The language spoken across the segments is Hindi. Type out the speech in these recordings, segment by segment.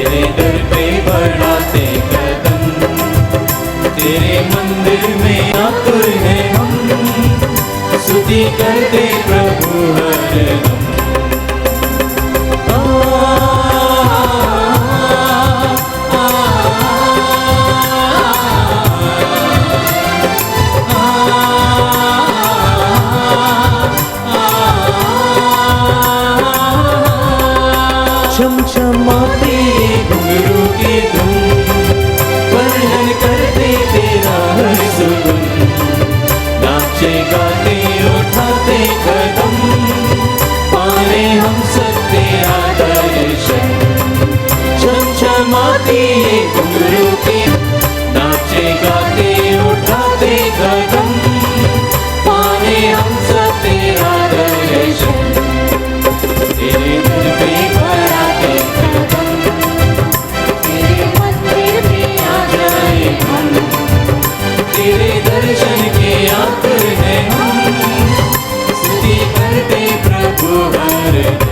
तेरे दर पे बढ़ाते कदम, तेरे मंदिर में आतुर है हम, स्तुति करते प्रभु हरदम। चमचमाते घुंघरू की धुन, वर्णन करते तेरा हर सुगुन, नाचे गाते उठाते कदम, पाए हम सब तेरा दर्शन। चमचमाती घुंघरू की, नाचे गाते उठाते कदम, पाए हम सब तेरा दर्शन। तेरे दर पे बढ़ाते कदम, तेरे मंदिर में आ जाए हम, तेरे दर्शन के आतुर हैं हम, स्तुति करते प्रभु हरदम।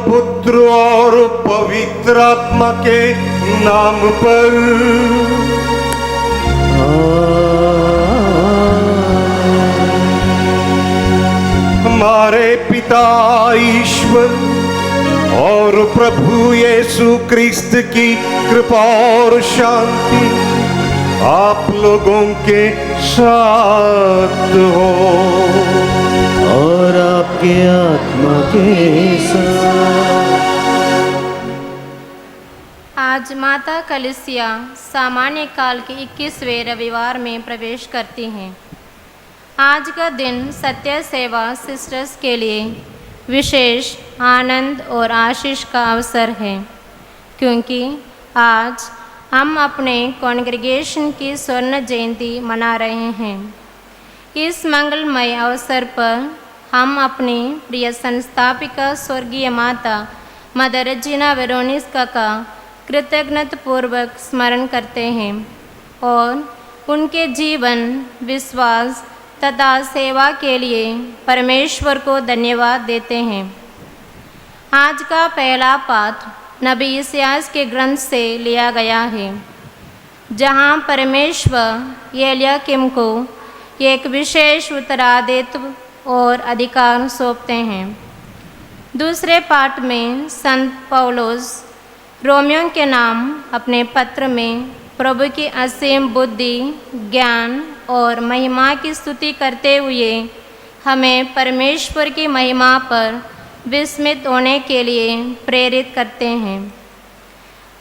पुत्र और पवित्र आत्मा के नाम पर हमारे पिता ईश्वर और प्रभु यीशु क्रिस्त की कृपा और शांति आप लोगों के साथ हो और आपके आत्मा के साथ। आज माता कलिसिया सामान्य काल के 21वें रविवार में प्रवेश करती हैं। आज का दिन सत्य सेवा सिस्टर्स के लिए विशेष आनंद और आशीष का अवसर है, क्योंकि आज हम अपने कॉन्ग्रीगेशन की स्वर्ण जयंती मना रहे हैं। इस मंगलमय अवसर पर हम अपनी प्रिय संस्थापिका स्वर्गीय माता मदर रेजिना वेरोनिस्का का कृतज्ञतापूर्वक स्मरण करते हैं और उनके जीवन, विश्वास तथा सेवा के लिए परमेश्वर को धन्यवाद देते हैं। आज का पहला पाठ नबी यशायाह के ग्रंथ से लिया गया है, जहां परमेश्वर एलियाकीम को एक विशेष उत्तराधित्व और अधिकार सौंपते हैं। दूसरे पाठ में संत पौलुस रोमियों के नाम अपने पत्र में प्रभु की असीम बुद्धि, ज्ञान और महिमा की स्तुति करते हुए हमें परमेश्वर की महिमा पर विस्मित होने के लिए प्रेरित करते हैं।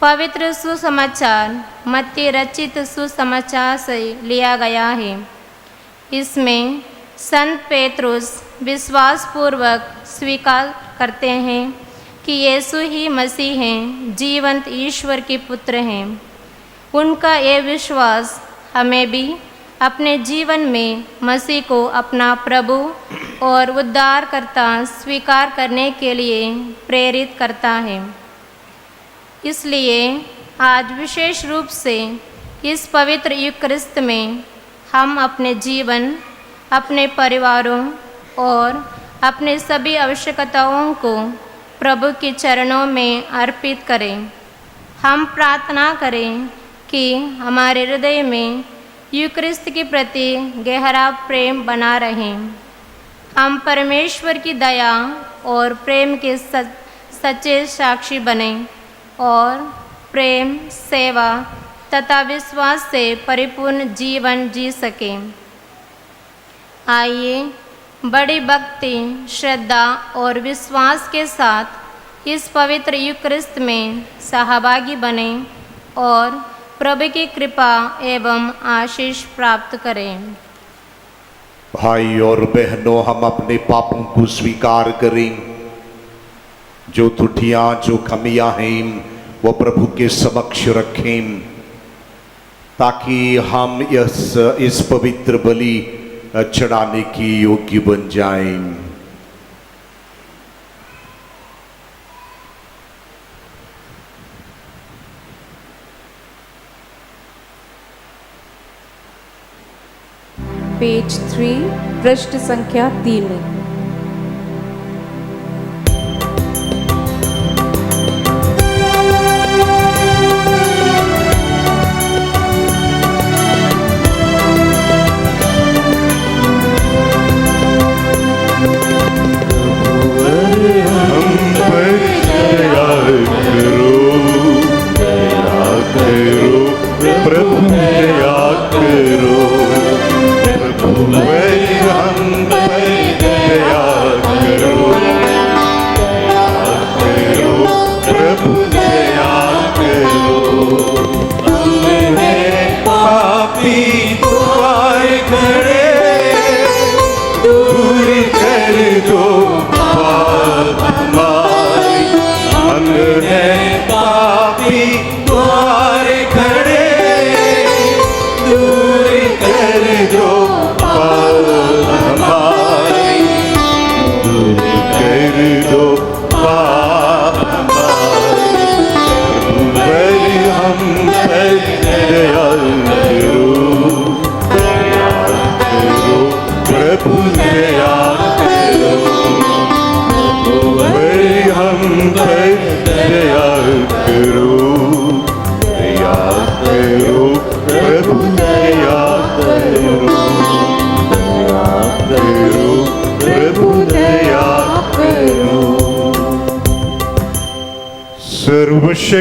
पवित्र सुसमाचार मत्ती रचित सुसमाचार से लिया गया है। इसमें संत पेतरुस विश्वासपूर्वक स्वीकार करते हैं कि यीशु ही मसीह हैं, जीवंत ईश्वर के पुत्र हैं। उनका ये विश्वास हमें भी अपने जीवन में मसीह को अपना प्रभु और उद्धारकर्ता स्वीकार करने के लिए प्रेरित करता है। इसलिए आज विशेष रूप से इस पवित्र यूकरिस्त में हम अपने जीवन, अपने परिवारों और अपने सभी आवश्यकताओं को प्रभु के चरणों में अर्पित करें। हम प्रार्थना करें कि हमारे हृदय में यूकरिस्त के प्रति गहरा प्रेम बना रहे। हम परमेश्वर की दया और प्रेम के सच्चे साक्षी बने और प्रेम, सेवा तथा विश्वास से परिपूर्ण जीवन जी सकें। आइए बड़ी भक्ति, श्रद्धा और विश्वास के साथ इस पवित्र यूकरिस्त में सहभागी बने और प्रभु की कृपा एवं आशीष प्राप्त करें। भाई और बहनों, हम अपने पापों को स्वीकार करें। जो त्रुटियां, जो कमियां हैं, वो प्रभु के समक्ष रखें, ताकि हम इस पवित्र बलि चढ़ाने की योग्य बन जाएं। पेज 3, पृष्ठ संख्या 3।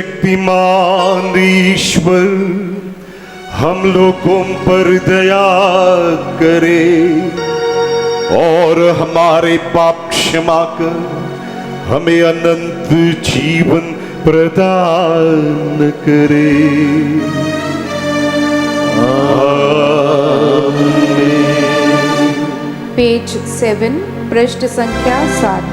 सर्वशक्तिमान ईश्वर हम लोगों पर दया करे और हमारे पाप क्षमा कर हमें अनंत जीवन प्रदान करे। आमीन। पेज 7, पृष्ठ संख्या 7।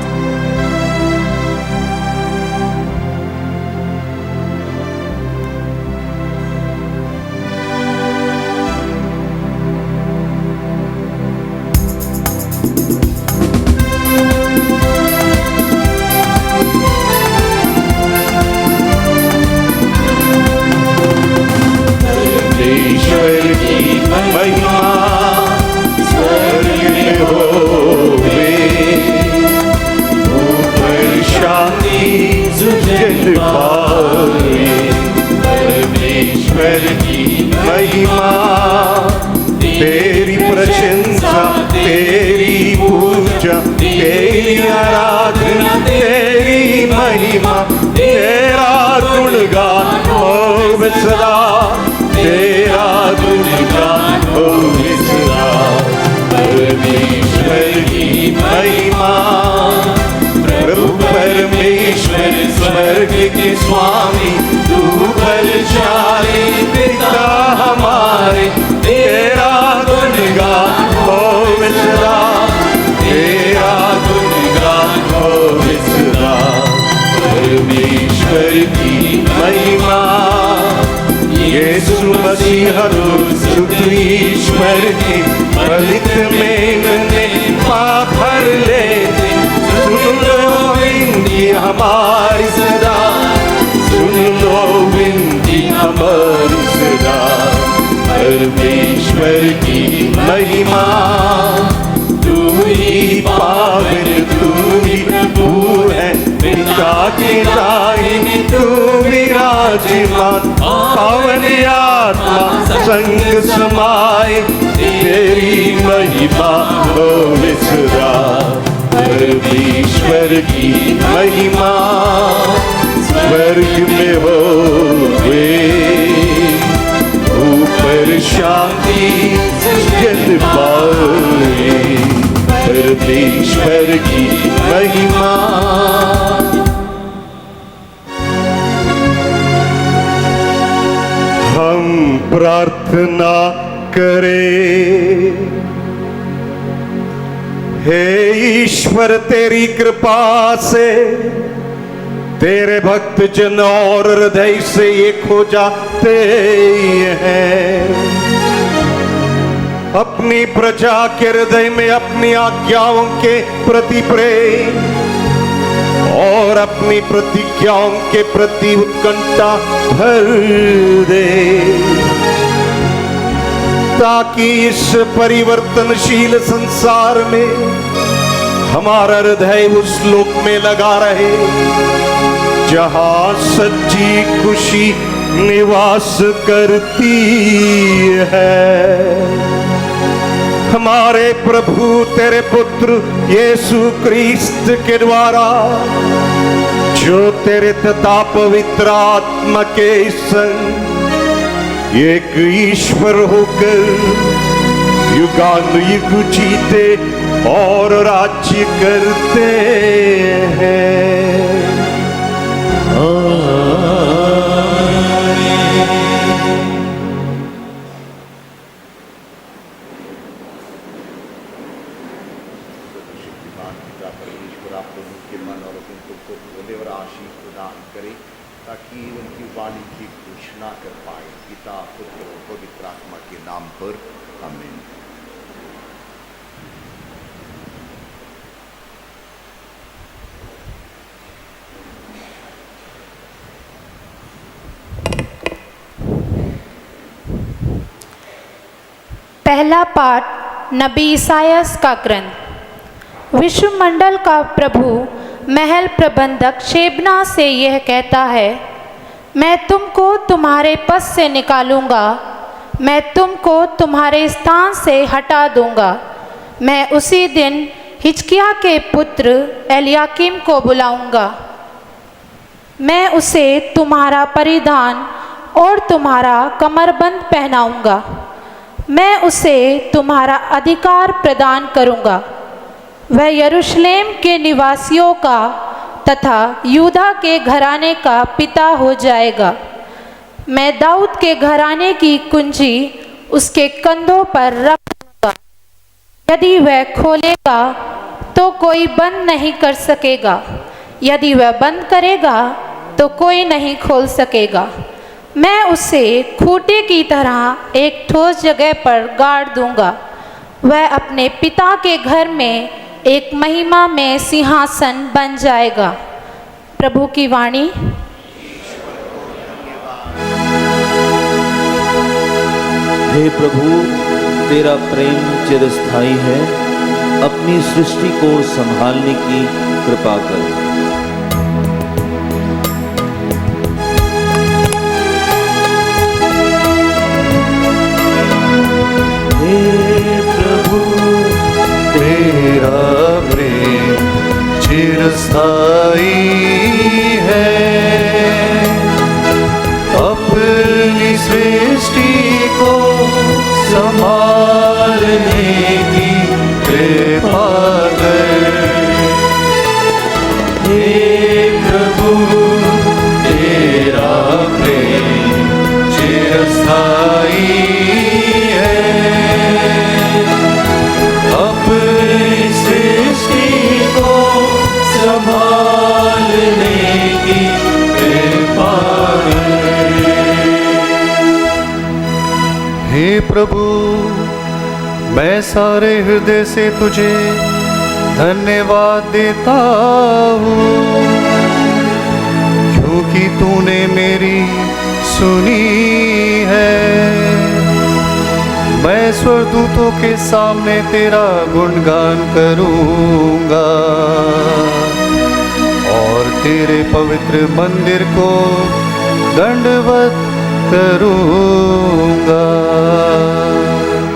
परमेश्वर की महिमा, तेरी प्रशंसा, तेरी पूजा, तेरी आराधना, तेरी महिमा, तेरा गुणगान हो सदा, तेरा गुणगान हो सदा। परमेश्वर की महिमा, प्रभु परमेश्वर स्वर्ग के स्वामी, तू बलशाली पिता हमारे, तेरा गुणगान हो सदा, तेरा गुणगान हो सदा। परमेश्वर की महिमा, यीशु मसीह ईश्वर के फलित में पाप भर लेते, सुन लो इनकी हमारी सदा, सुन लो महिमा, तू ही पावन तू ही प्रभु है, पिता के दाहिने तू विराजमान, पावन आत्मा संग समाए, तेरी महिमा हो विसरा, परमेश्वर की महिमा स्वर्ग में हो वे, ऊपर शांति जन पाए, परमेश्वर की महिमा। हम प्रार्थना करें। हे ईश्वर, तेरी कृपा से तेरे भक्त जन और हृदय से एक हो जाते हैं, अपनी प्रजा के हृदय में अपनी आज्ञाओं के प्रति प्रेम और अपनी प्रतिज्ञाओं के प्रति उत्कंठा भर दे, ताकि इस परिवर्तनशील संसार में हमारा हृदय उस लोक में लगा रहे जहां सच्ची खुशी निवास करती है। हमारे प्रभु तेरे पुत्र यीशु क्रिस्त के द्वारा, जो तेरे तथा पवित्र आत्मा के संग एक ईश्वर होकर युगानुयुग जीते और राज्य करते हैं। परमेश्वर आप लोगों के मन और उनको खोले और आशीष प्रदान करे, ताकि उनकी वाणी की घोषणा कर पाए। पिता, पुत्र और पवित्र आत्मा के नाम पर आमीन। पहला पाठ नबी ईसायास का ग्रंथ। विश्वमंडल का प्रभु महल प्रबंधक शेबना से यह कहता है, मैं तुमको तुम्हारे पद से निकालूंगा, मैं तुमको तुम्हारे स्थान से हटा दूंगा। मैं उसी दिन हिजकिय्याह के पुत्र एलयाकीम को बुलाऊंगा, मैं उसे तुम्हारा परिधान और तुम्हारा कमरबंद पहनाऊंगा, मैं उसे तुम्हारा अधिकार प्रदान करूंगा। वह यरूशलेम के निवासियों का तथा यूदा के घराने का पिता हो जाएगा। मैं दाऊद के घराने की कुंजी उसके कंधों पर रख दूंगा। यदि वह खोलेगा तो कोई बंद नहीं कर सकेगा, यदि वह बंद करेगा तो कोई नहीं खोल सकेगा। मैं उसे खूंटे की तरह एक ठोस जगह पर गाड़ दूंगा। वह अपने पिता के घर में एक महिमा में सिंहासन बन जाएगा। प्रभु की वाणी। हे प्रभु, तेरा प्रेम चिरस्थायी है, अपनी सृष्टि को संभालने की कृपा कर। हे प्रभु, तेरा प्रेम चिरस्थायी है, अपनी सृष्टि को संभालने की कृपा कर। हे प्रभु, तेरा प्रेम चिरस्थायी है, अपनी सृष्टि को संभालने की कृपा कर। हे प्रभु, मैं सारे हृदय से तुझे धन्यवाद देता हूँ, क्योंकि तूने मेरी सुनी है। मैं स्वर्गदूतों के सामने तेरा गुणगान करूंगा और तेरे पवित्र मंदिर को दंडवत करूंगा।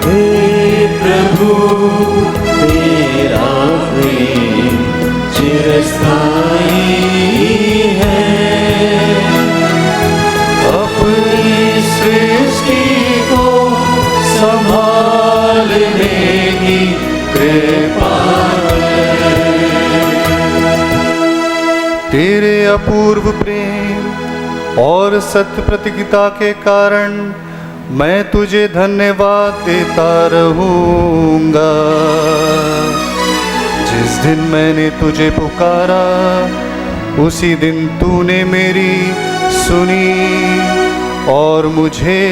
हे प्रभु तेरा प्रेम चिरस्थायी है, अपनी सृष्टि को संभालने की कृपा है। तेरे अपूर्व प्रेम और सत्य प्रतिज्ञा के कारण मैं तुझे धन्यवाद देता रहूंगा। जिस दिन मैंने तुझे पुकारा उसी दिन तूने मेरी सुनी और मुझे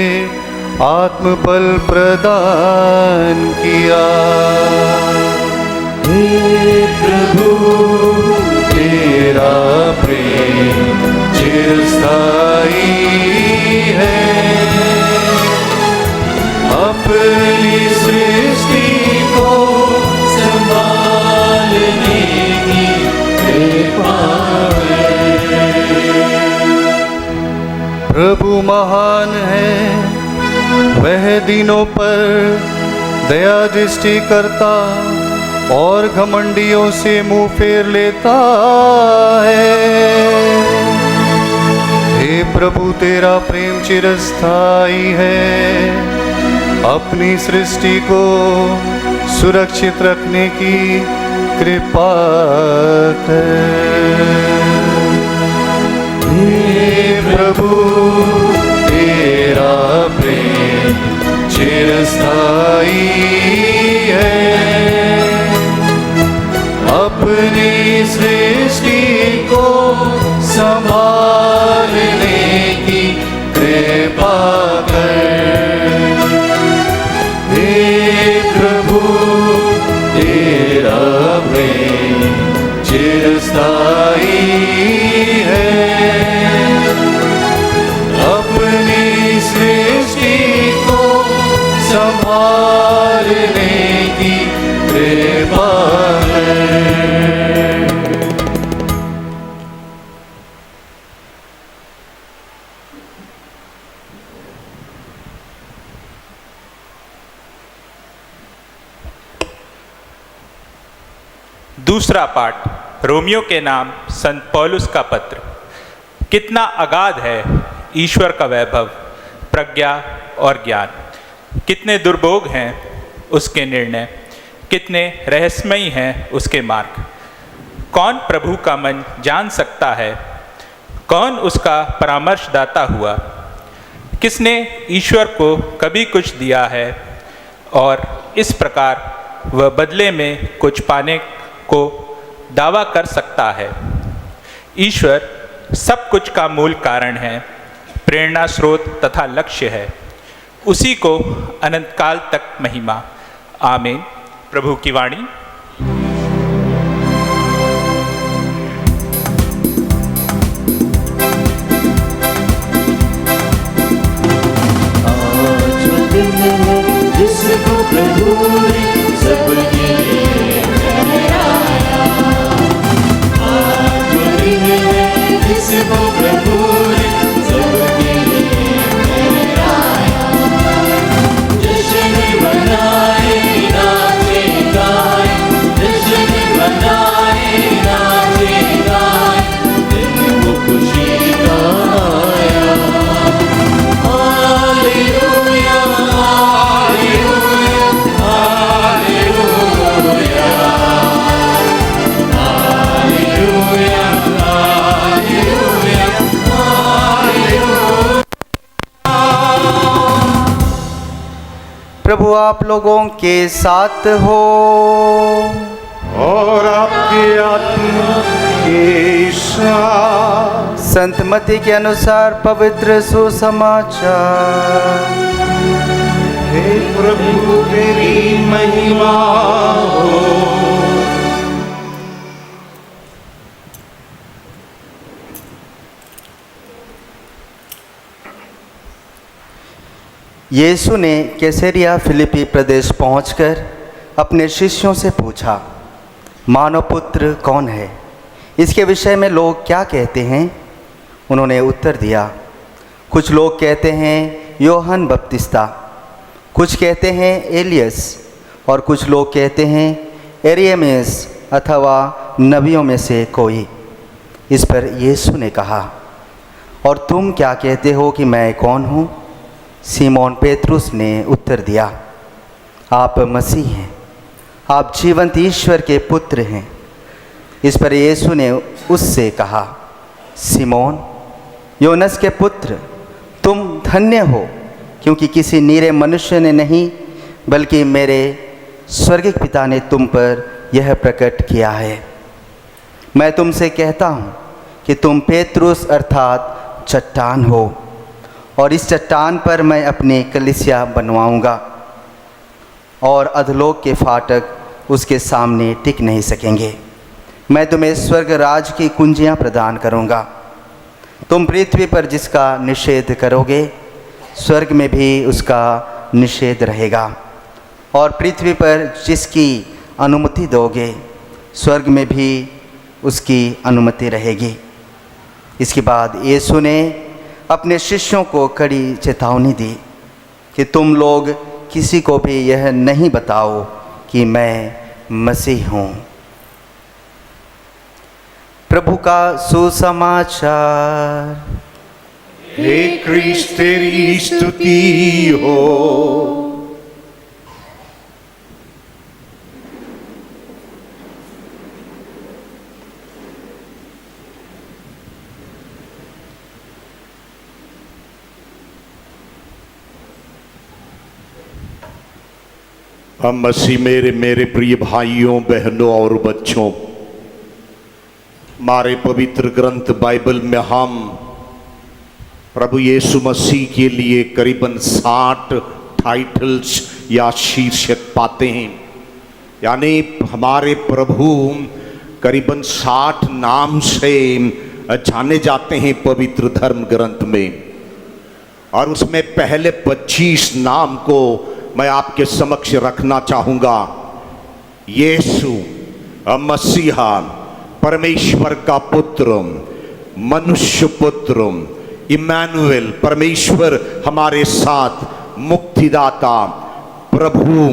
आत्मबल प्रदान किया। हे प्रभु तेरा प्रेम चिरस्थायी है, अपनी सृष्टि को संभालने की कृपा है। प्रभु महान है, वह दिनों पर दया दृष्टि करता और घमंडियों से मुंह फेर लेता है। हे प्रभु तेरा प्रेम चिरस्थायी है, अपनी सृष्टि को सुरक्षित रखने की कृपा कर। हे प्रभु तेरा प्रेम चिरस्थायी है, अपनी सृष्टि को संभालने की कृपा कर। हे प्रभु तेरा प्रेम चिरस्थायी है, अपनी सृष्टि को संभालने की कृपा कर। दूसरा पाठ रोमियो के नाम संत पौलुस का पत्र। कितना अगाध है ईश्वर का वैभव, प्रज्ञा और ज्ञान, कितने दुर्भोग हैं उसके निर्णय, कितने रहस्यमयी हैं उसके मार्ग। कौन प्रभु का मन जान सकता है, कौन उसका परामर्शदाता हुआ। किसने ईश्वर को कभी कुछ दिया है और इस प्रकार वह बदले में कुछ पाने को दावा कर सकता है। ईश्वर सब कुछ का मूल कारण है, प्रेरणा स्रोत तथा लक्ष्य है। उसी को अनंत काल तक महिमा। आमीन। प्रभु की वाणी। आज दिन है जिसको प्रभु ने सबके लिए ठहराया। आज दिन है जिसको प्रभु ने सबके लिए ठहराया। जश्न मनाए नाचे गाए, जश्न मनाए नाचे गाए, दिन को खुशी का आया। हालेलुया हालेलुया हालेलुया हालेलुया हालेलुया हालेलुया। प्रभु आप लोगों के साथ हो और आपके आत्मा के साथ। संत मत्ती के अनुसार पवित्र सुसमाचार। हे प्रभु तेरी महिमा हो। यीशु ने कैसरिया फिलिपी प्रदेश पहुंचकर अपने शिष्यों से पूछा, मानव पुत्र कौन है? इसके विषय में लोग क्या कहते हैं? उन्होंने उत्तर दिया, कुछ लोग कहते हैं यूहन्ना बपतिस्ता, कुछ कहते हैं एलियस और कुछ लोग कहते हैं एरियमेस अथवा नबियों में से कोई। इस पर यीशु ने कहा, और तुम क्या कहते हो कि मैं कौन हूँ? सीमोन पेतरुस ने उत्तर दिया, आप मसीह हैं, आप जीवंत ईश्वर के पुत्र हैं। इस पर यीशु ने उससे कहा, सीमोन योनस के पुत्र, तुम धन्य हो, क्योंकि किसी नीरे मनुष्य ने नहीं बल्कि मेरे स्वर्गिक पिता ने तुम पर यह प्रकट किया है। मैं तुमसे कहता हूँ कि तुम पेतरुस अर्थात चट्टान हो, और इस चट्टान पर मैं अपनी कलीसिया बनवाऊँगा, और अधोलोक के फाटक उसके सामने टिक नहीं सकेंगे। मैं तुम्हें स्वर्ग राज की कुंजियाँ प्रदान करूँगा। तुम पृथ्वी पर जिसका निषेध करोगे, स्वर्ग में भी उसका निषेध रहेगा, और पृथ्वी पर जिसकी अनुमति दोगे, स्वर्ग में भी उसकी अनुमति रहेगी। इसके बाद यीशु ने अपने शिष्यों को कड़ी चेतावनी दी कि तुम लोग किसी को भी यह नहीं बताओ कि मैं मसीह हूँ। प्रभु का सुसमाचार। हे क्रिस्त तेरी स्तुति हो। हम मसीह मेरे प्रिय भाइयों बहनों और बच्चों, हमारे पवित्र ग्रंथ बाइबल में हम प्रभु यीशु मसीह के लिए करीबन 60 टाइटल्स या शीर्षक पाते हैं। यानी हमारे प्रभु करीबन 60 नाम से जाने जाते हैं पवित्र धर्म ग्रंथ में, और उसमें पहले 25 नाम को मैं आपके समक्ष रखना चाहूँगा। यीशु मसीहा, परमेश्वर का पुत्र, मनुष्य पुत्र, इम्मानुएल, परमेश्वर हमारे साथ, मुक्तिदाता, प्रभु,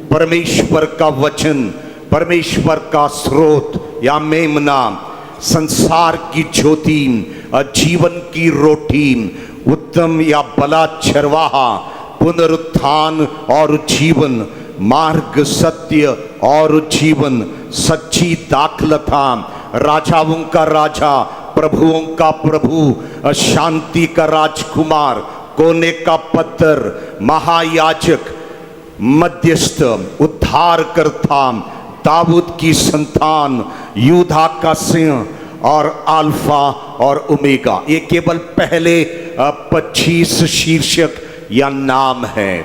परमेश्वर का वचन, परमेश्वर का स्रोत या मेमना, संसार की ज्योति, जीवन की रोटी, उत्तम या भला चरवाहा, पुनरुत्थान और जीवन, मार्ग, सत्य और जीवन, सच्ची दाखलता, राजाओं का राजा, प्रभुओं का प्रभु, शांति का राजकुमार, कोने का पत्थर, महायाजक, मध्यस्थ, उद्धारकर्ता, दाऊद की संतान, यूदा का सिंह, और अल्फा और ओमेगा। ये केवल पहले 25 शीर्षक या नाम है।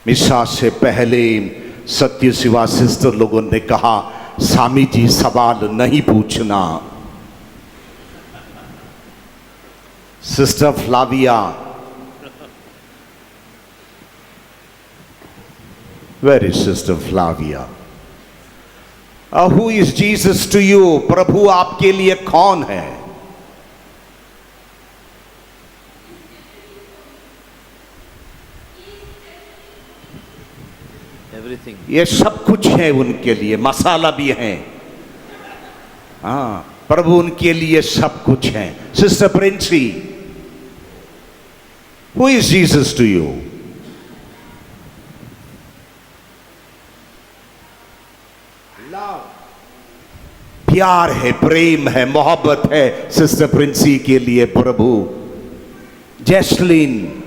मिशा से पहले सत्य शिवा सिस्टर लोगों ने कहा, स्वामी जी सवाल नहीं पूछना। Sister Flavia, where is sister Flavia? Who is Jesus to you? प्रभु आपके लिए कौन है? ये सब कुछ है उनके लिए, मसाला भी है। हाँ, प्रभु उनके लिए सब कुछ है। Sister Princy, who is Jesus to you? प्यार है, प्रेम है, मोहब्बत है सिस्टर प्रिंसी के लिए प्रभु। Jasleen,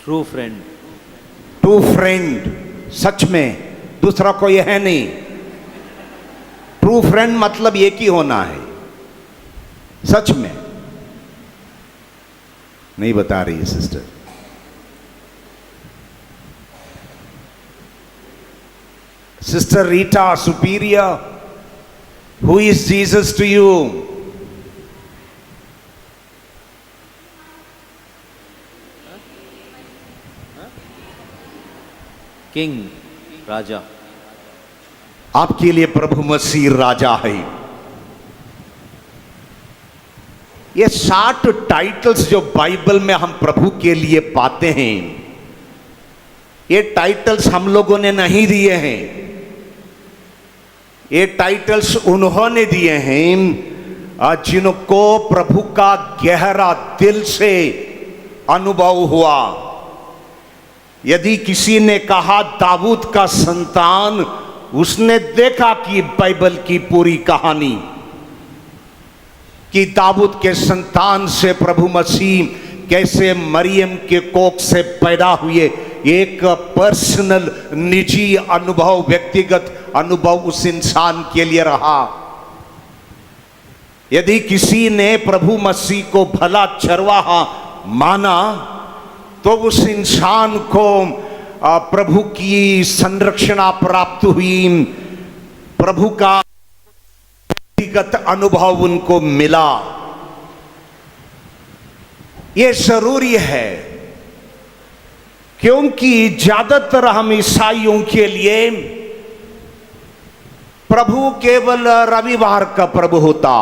true friend. True friend, सच में दूसरा कोई है नहीं। ट्रू फ्रेंड मतलब एक ही होना है, सच में नहीं बता रही है sister. Sister Rita superior, Who is Jesus to you? King, राजा। आपके लिए प्रभु मसीह राजा है। ये 60 टाइटल्स जो बाइबल में हम प्रभु के लिए पाते हैं, ये टाइटल्स हम लोगों ने नहीं दिए हैं। ये टाइटल्स उन्होंने दिए हैं जिनको प्रभु का गहरा दिल से अनुभव हुआ। यदि किसी ने कहा दाऊद का संतान, उसने देखा कि बाइबल की पूरी कहानी कि दाऊद के संतान से प्रभु मसीह कैसे मरियम के कोख से पैदा हुए। एक पर्सनल, निजी अनुभव, व्यक्तिगत अनुभव उस इंसान के लिए रहा। यदि किसी ने प्रभु मसीह को भला चरवाहा माना, तो उस इंसान को प्रभु की संरक्षणा प्राप्त हुई, प्रभु का व्यक्तिगत अनुभव उनको मिला। ये जरूरी है, क्योंकि ज्यादातर हम ईसाइयों के लिए प्रभु केवल रविवार का प्रभु होता।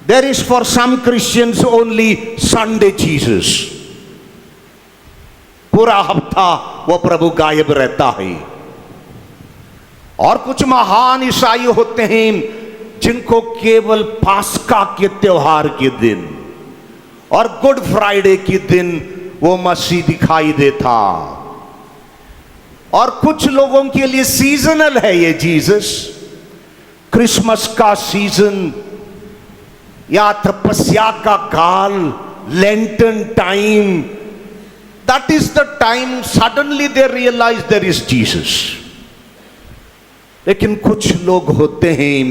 There is for some Christians only Sunday Jesus. पूरा हफ्ता वो प्रभु गायब रहता है। और कुछ महान ईसाई होते हैं जिनको केवल पास्का के त्योहार के दिन और गुड फ्राइडे के दिन वो मसीह दिखाई देता। और कुछ लोगों के लिए सीजनल है ये जीसस। क्रिसमस का सीजन या तपस्या का काल, Lenten time, that is the time suddenly they realize there is Jesus. लेकिन कुछ लोग होते हैं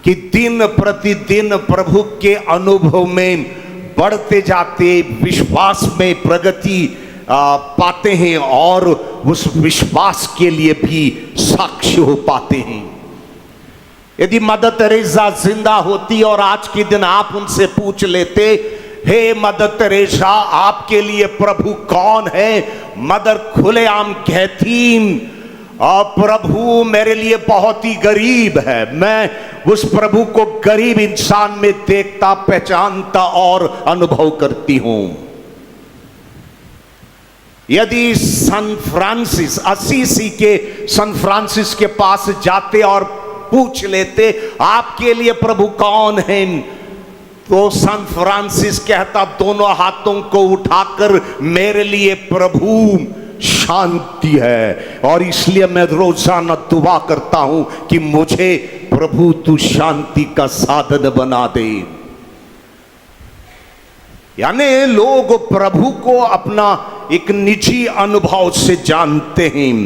कि दिन प्रतिदिन प्रभु के अनुभव में बढ़ते जाते, विश्वास में प्रगति पाते हैं और उस विश्वास के लिए भी साक्ष्य हो पाते हैं। यदि मदर तेरेसा जिंदा होती और आज के दिन आप उनसे पूछ लेते, हे मदर तेरेसा आपके लिए प्रभु कौन है, मदर खुलेआम कहती, प्रभु मेरे लिए बहुत ही गरीब है। मैं उस प्रभु को गरीब इंसान में देखता, पहचानता और अनुभव करती हूं। यदि सन फ्रांसिस, असीसी के सन फ्रांसिस के पास जाते और पूछ लेते आपके लिए प्रभु कौन है, तो सन फ्रांसिस कहता दोनों हाथों को उठाकर, मेरे लिए प्रभु शांति है। और इसलिए मैं रोजाना दुआ करता हूं कि मुझे प्रभु तू शांति का साधन बना दे। यानी लोग प्रभु को अपना एक निजी अनुभव से जानते हैं।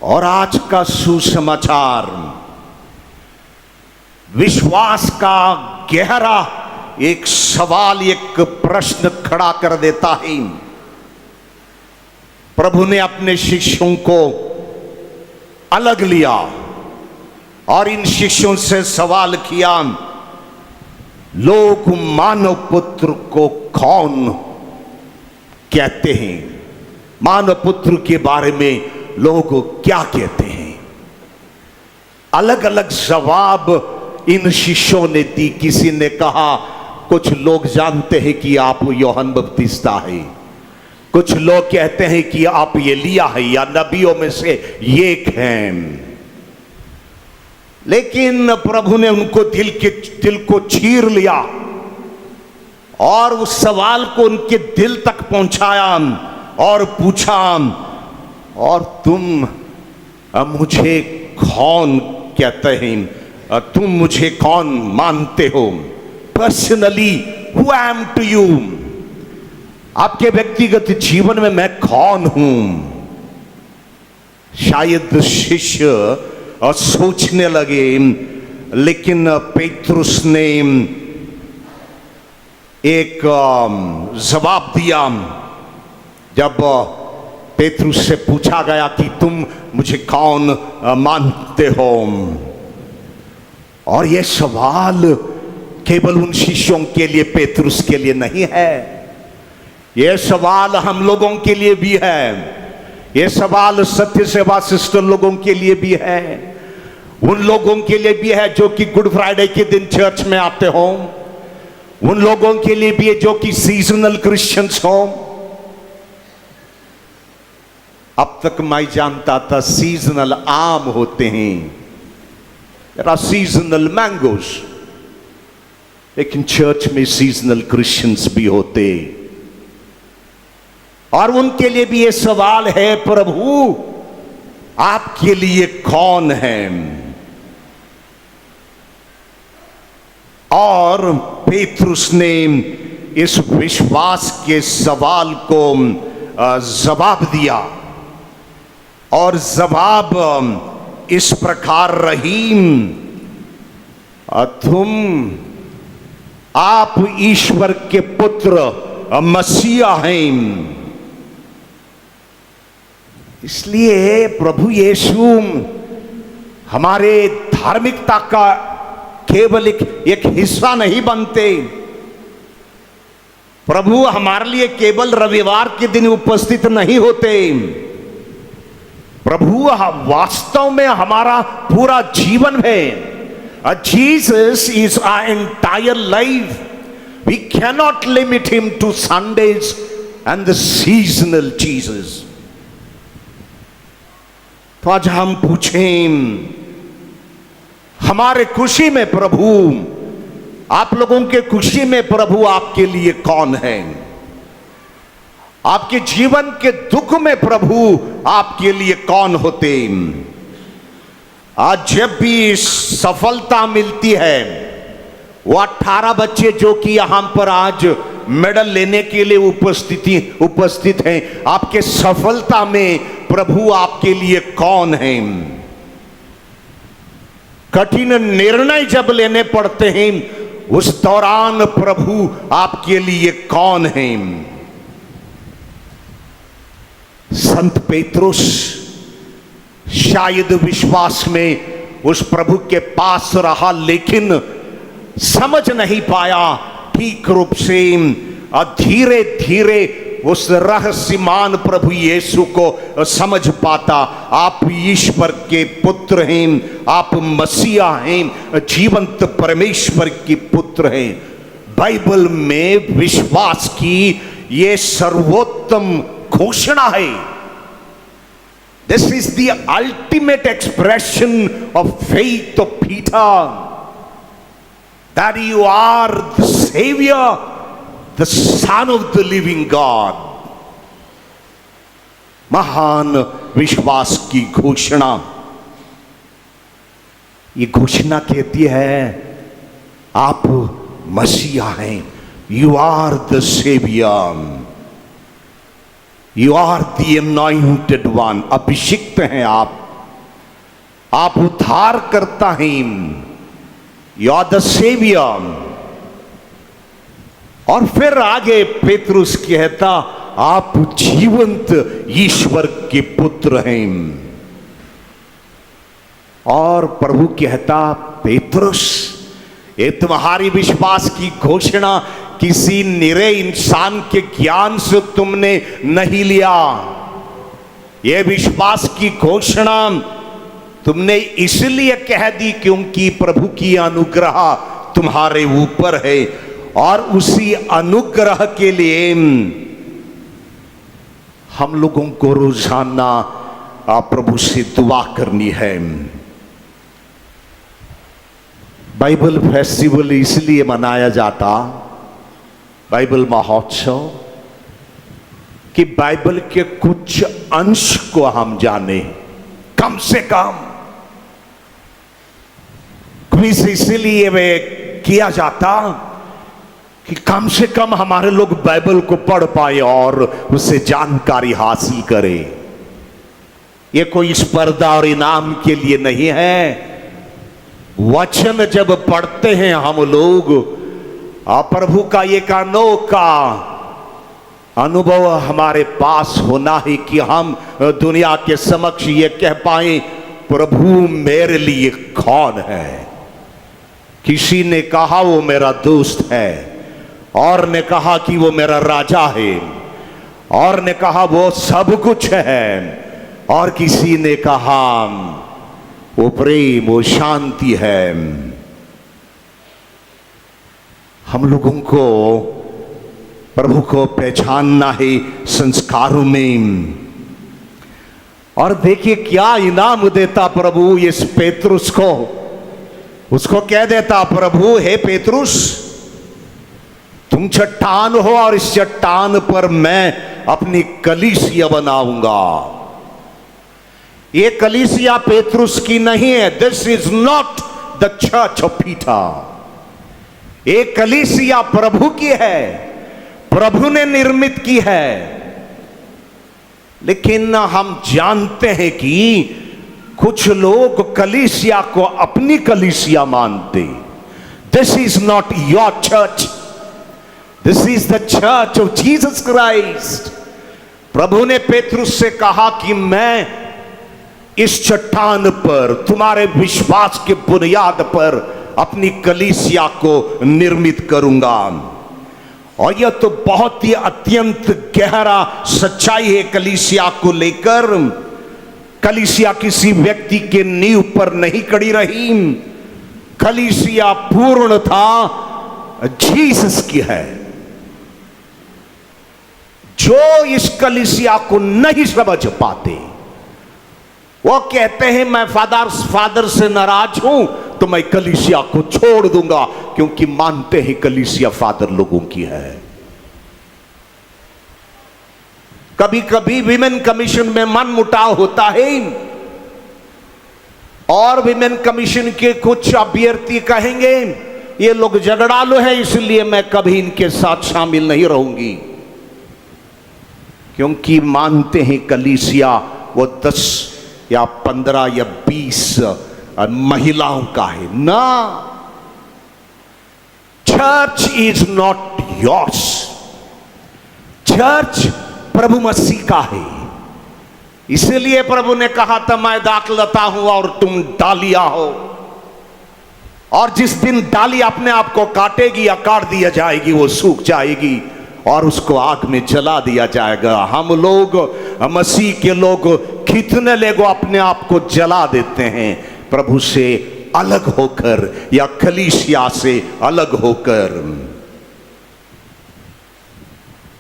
और आज का सुसमाचार विश्वास का गहरा एक सवाल, एक प्रश्न खड़ा कर देता है। प्रभु ने अपने शिष्यों को अलग लिया और इन शिष्यों से सवाल किया, लोग मानव पुत्र को कौन कहते हैं? मानव पुत्र के बारे में लोग क्या कहते हैं? अलग अलग जवाब इन शिष्यों ने दी। किसी ने कहा, कुछ लोग जानते हैं कि आप यूहन्ना बपतिस्ता है, कुछ लोग कहते हैं कि आप एलिया है या नबियों में से एक हैं। लेकिन प्रभु ने उनको दिल को चीर लिया और उस सवाल को उनके दिल तक पहुंचाया और पूछा, और तुम मुझे कौन कहते हैं? तुम मुझे कौन मानते हो? Personally who am to you? आपके व्यक्तिगत जीवन में मैं कौन हूं? शायद शिष्य सोचने लगे, लेकिन पेट्रुस ने एक जवाब दिया। जब पेतरुस से पूछा गया कि तुम मुझे कौन मानते हो? और यह सवाल केवल उन शिष्यों के लिए, पेतरुस के लिए नहीं है, यह सवाल हम लोगों के लिए भी है। यह सवाल सत्य सेवा सिस्टर लोगों के लिए भी है, उन लोगों के लिए भी है जो कि गुड फ्राइडे के दिन चर्च में आते हो, उन लोगों के लिए भी है जो कि सीजनल क्रिश्चियंस हो। अब तक मैं जानता था सीजनल आम होते हैं, देयर आर सीजनल मैंगोस, लेकिन चर्च में सीजनल क्रिश्चियंस भी होते, और उनके लिए भी ये सवाल है, प्रभु आपके लिए कौन है? और पेतरुस ने इस विश्वास के सवाल को जवाब दिया, और जवाब इस प्रकार रही, आप ईश्वर के पुत्र मसीहा हैं। इसलिए प्रभु यीशु हमारे धार्मिकता का केवल एक हिस्सा नहीं बनते। प्रभु हमारे लिए केवल रविवार के दिन उपस्थित नहीं होते। प्रभु वास्तव में हमारा पूरा जीवन है। Jesus is our entire life. We cannot limit him to Sundays and the seasonal Jesus. तो आज हम पूछें, हमारे खुशी में प्रभु, आप लोगों के खुशी में प्रभु आपके लिए कौन है? आपके जीवन के दुख में प्रभु आपके लिए कौन होते? आज जब भी सफलता मिलती है, वो 18 बच्चे जो कि यहां पर आज मेडल लेने के लिए उपस्थित हैं, आपके सफलता में प्रभु आपके लिए कौन है? कठिन निर्णय जब लेने पड़ते हैं, उस दौरान प्रभु आपके लिए कौन है? संत पेतरुस शायद विश्वास में उस प्रभु के पास रहा, लेकिन समझ नहीं पाया ठीक रूप से। धीरे धीरे उस रहस्यमान प्रभु यीशु को समझ पाता। आप ईश्वर के पुत्र हैं, आप मसीहा हैं, जीवंत परमेश्वर के पुत्र हैं। बाइबल में विश्वास की ये सर्वोत्तम घोषणा है। This is the ultimate expression of faith of Peter, that you are the Savior, the Son of the living God. महान विश्वास की घोषणा। ये घोषणा कहती है, आप मसीहा हैं, you are the Savior, you are the anointed one, अभिषिक्त हैं आप उद्धार करता हैं, you are the Savior। और फिर आगे पेतरुस कहता, आप जीवंत ईश्वर के पुत्र हैं। और प्रभु कहता, पेतरुस, ये तुम्हारी विश्वास की घोषणा किसी निरे इंसान के ज्ञान से तुमने नहीं लिया। यह विश्वास की घोषणा तुमने इसलिए कह दी क्योंकि प्रभु की अनुग्रह तुम्हारे ऊपर है, और उसी अनुग्रह के लिए हम लोगों को रोजाना प्रभु से दुआ करनी है। बाइबल फेस्टिवल इसलिए मनाया जाता, बाइबल महोत्सव, कि बाइबल के कुछ अंश को हम जाने, कम से कम। क्विज इसलिए वे किया जाता कि कम से कम हमारे लोग बाइबल को पढ़ पाए और उससे जानकारी हासिल करें। ये कोई स्पर्धा और इनाम के लिए नहीं है। वचन जब पढ़ते हैं हम लोग, प्रभु का एक अनोखा अनुभव हमारे पास होना ही कि हम दुनिया के समक्ष ये कह पाए प्रभु मेरे लिए कौन है। किसी ने कहा वो मेरा दोस्त है, और ने कहा कि वो मेरा राजा है, और ने कहा वो सब कुछ है, और किसी ने कहा वो प्रेम, वो शांति है। हम लोगों को प्रभु को पहचानना है संस्कारों में। और देखिए क्या इनाम देता प्रभु इस पेतरुस को। उसको कह देता प्रभु, हे पेतरुस तुम चट्टान हो और इस चट्टान पर मैं अपनी कलीसिया बनाऊंगा। ये कलीसिया पेतरुस की नहीं है। This is not the church of Peter. ये कलीसिया प्रभु की है, प्रभु ने निर्मित की है। लेकिन हम जानते हैं कि कुछ लोग कलीसिया को अपनी कलीसिया मानते। This is not your church, this is the church of Jesus Christ. प्रभु ने पेतरुस से कहा कि मैं इस चट्टान पर, तुम्हारे विश्वास के बुनियाद पर अपनी कलीसिया को निर्मित करूंगा। और यह तो बहुत ही अत्यंत गहरा सच्चाई है कलीसिया को लेकर। कलीसिया किसी व्यक्ति के नींव पर नहीं खड़ी रही, कलीसिया पूर्ण था जीसस की है। जो इस कलीसिया को नहीं समझ पाते वो कहते हैं मैं फादर से नाराज हूं तो मैं कलीसिया को छोड़ दूंगा, क्योंकि मानते हैं कलीसिया फादर लोगों की है। कभी कभी विमेन कमीशन में मन मुटाव होता है और विमेन कमीशन के कुछ अभ्यर्थी कहेंगे ये लोग झगड़ालू है इसलिए मैं कभी इनके साथ शामिल नहीं रहूंगी, क्योंकि मानते हैं कलीसिया वो 10 या 15 या 20 महिलाओं का है ना। Church is not yours, church प्रभु मसीह का है। इसलिए प्रभु ने कहा था मैं दाखलता हूं और तुम डालिया हो, और जिस दिन डाली अपने आप को काटेगी या काट दिया जाएगी वो सूख जाएगी और उसको आग में जला दिया जाएगा। हम लोग मसीह के लोग कितने लोग अपने आप को जला देते हैं प्रभु से अलग होकर या कलीसिया से अलग होकर।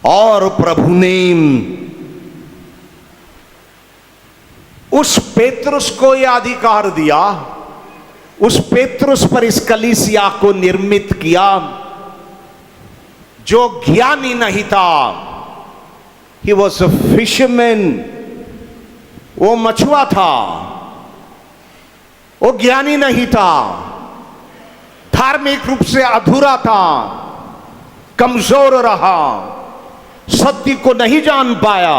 और प्रभु ने उस पेतरुस को यह अधिकार दिया, उस पेतरुस पर इस कलीसिया को निर्मित किया जो ज्ञानी नहीं था। He was a fisherman, वो मछुआ था, वो ज्ञानी नहीं था, धार्मिक रूप से अधूरा था, कमजोर रहा, सत्य को नहीं जान पाया,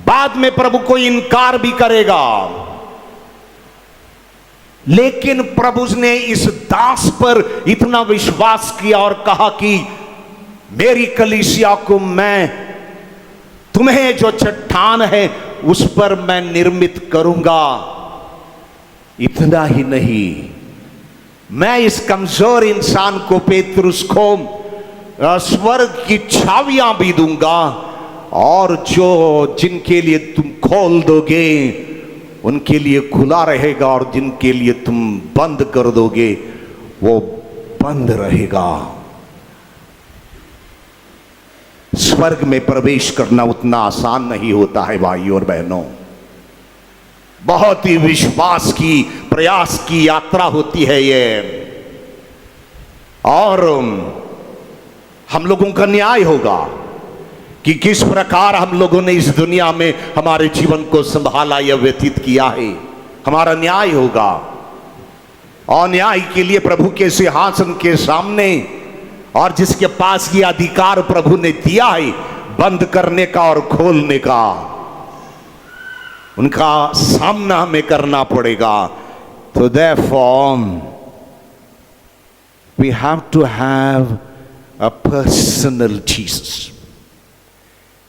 बाद में प्रभु को इनकार भी करेगा। लेकिन प्रभु ने इस दास पर इतना विश्वास किया और कहा कि मेरी कलीसिया को मैं तुम्हें जो चट्टान है उस पर मैं निर्मित करूंगा। इतना ही नहीं, मैं इस कमजोर इंसान को पेतरुस को स्वर्ग की छावियां भी दूंगा, और जो जिनके लिए तुम खोल दोगे उनके लिए खुला रहेगा, और जिनके लिए तुम बंद कर दोगे वो बंद रहेगा। स्वर्ग में प्रवेश करना उतना आसान नहीं होता है भाइयों और बहनों। बहुत ही विश्वास की, प्रयास की यात्रा होती है ये। और हम लोगों का न्याय होगा कि किस प्रकार हम लोगों ने इस दुनिया में हमारे जीवन को संभाला या व्यतीत किया है। हमारा न्याय होगा, और न्याय के लिए प्रभु के सिंहासन के सामने, और जिसके पास ये अधिकार प्रभु ने दिया है बंद करने का और खोलने का, उनका सामना हमें करना पड़ेगा। तो therefore we have to have a personal Jesus.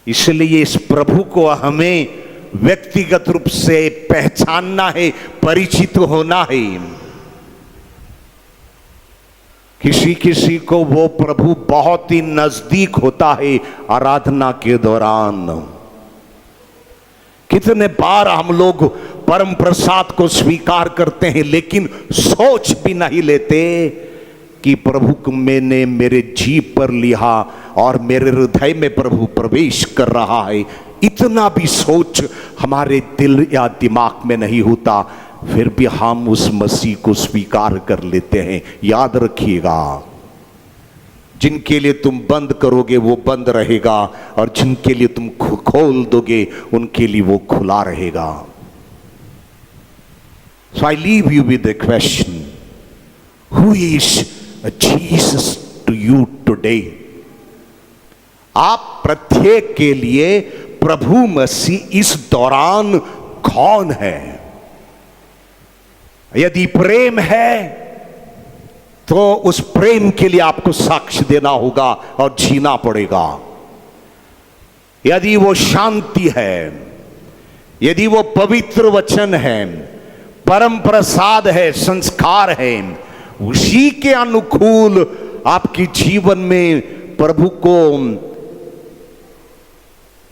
इसलिए इस प्रभु को हमें व्यक्तिगत रूप से पहचानना है, परिचित होना है। किसी किसी को वो प्रभु बहुत ही नजदीक होता है आराधना के दौरान। कितने बार हम लोग परम प्रसाद को स्वीकार करते हैं लेकिन सोच भी नहीं लेते कि प्रभु को मैंने मेरे जीभ पर लिया और मेरे हृदय में प्रभु प्रवेश कर रहा है। इतना भी सोच हमारे दिल या दिमाग में नहीं होता, फिर भी हम उस मसीह को स्वीकार कर लेते हैं। याद रखिएगा, जिनके लिए तुम बंद करोगे वो बंद रहेगा और जिनके लिए तुम खोल दोगे उनके लिए वो खुला रहेगा। So I leave you with a question. Who is Jesus to you today? आप प्रत्येक के लिए प्रभु मसीह इस दौरान कौन है? यदि प्रेम है तो उस प्रेम के लिए आपको साक्ष्य देना होगा और जीना पड़ेगा। यदि वो शांति है, यदि वो पवित्र वचन है, परम प्रसाद है, संस्कार है, उसी के अनुकूल आपके जीवन में प्रभु को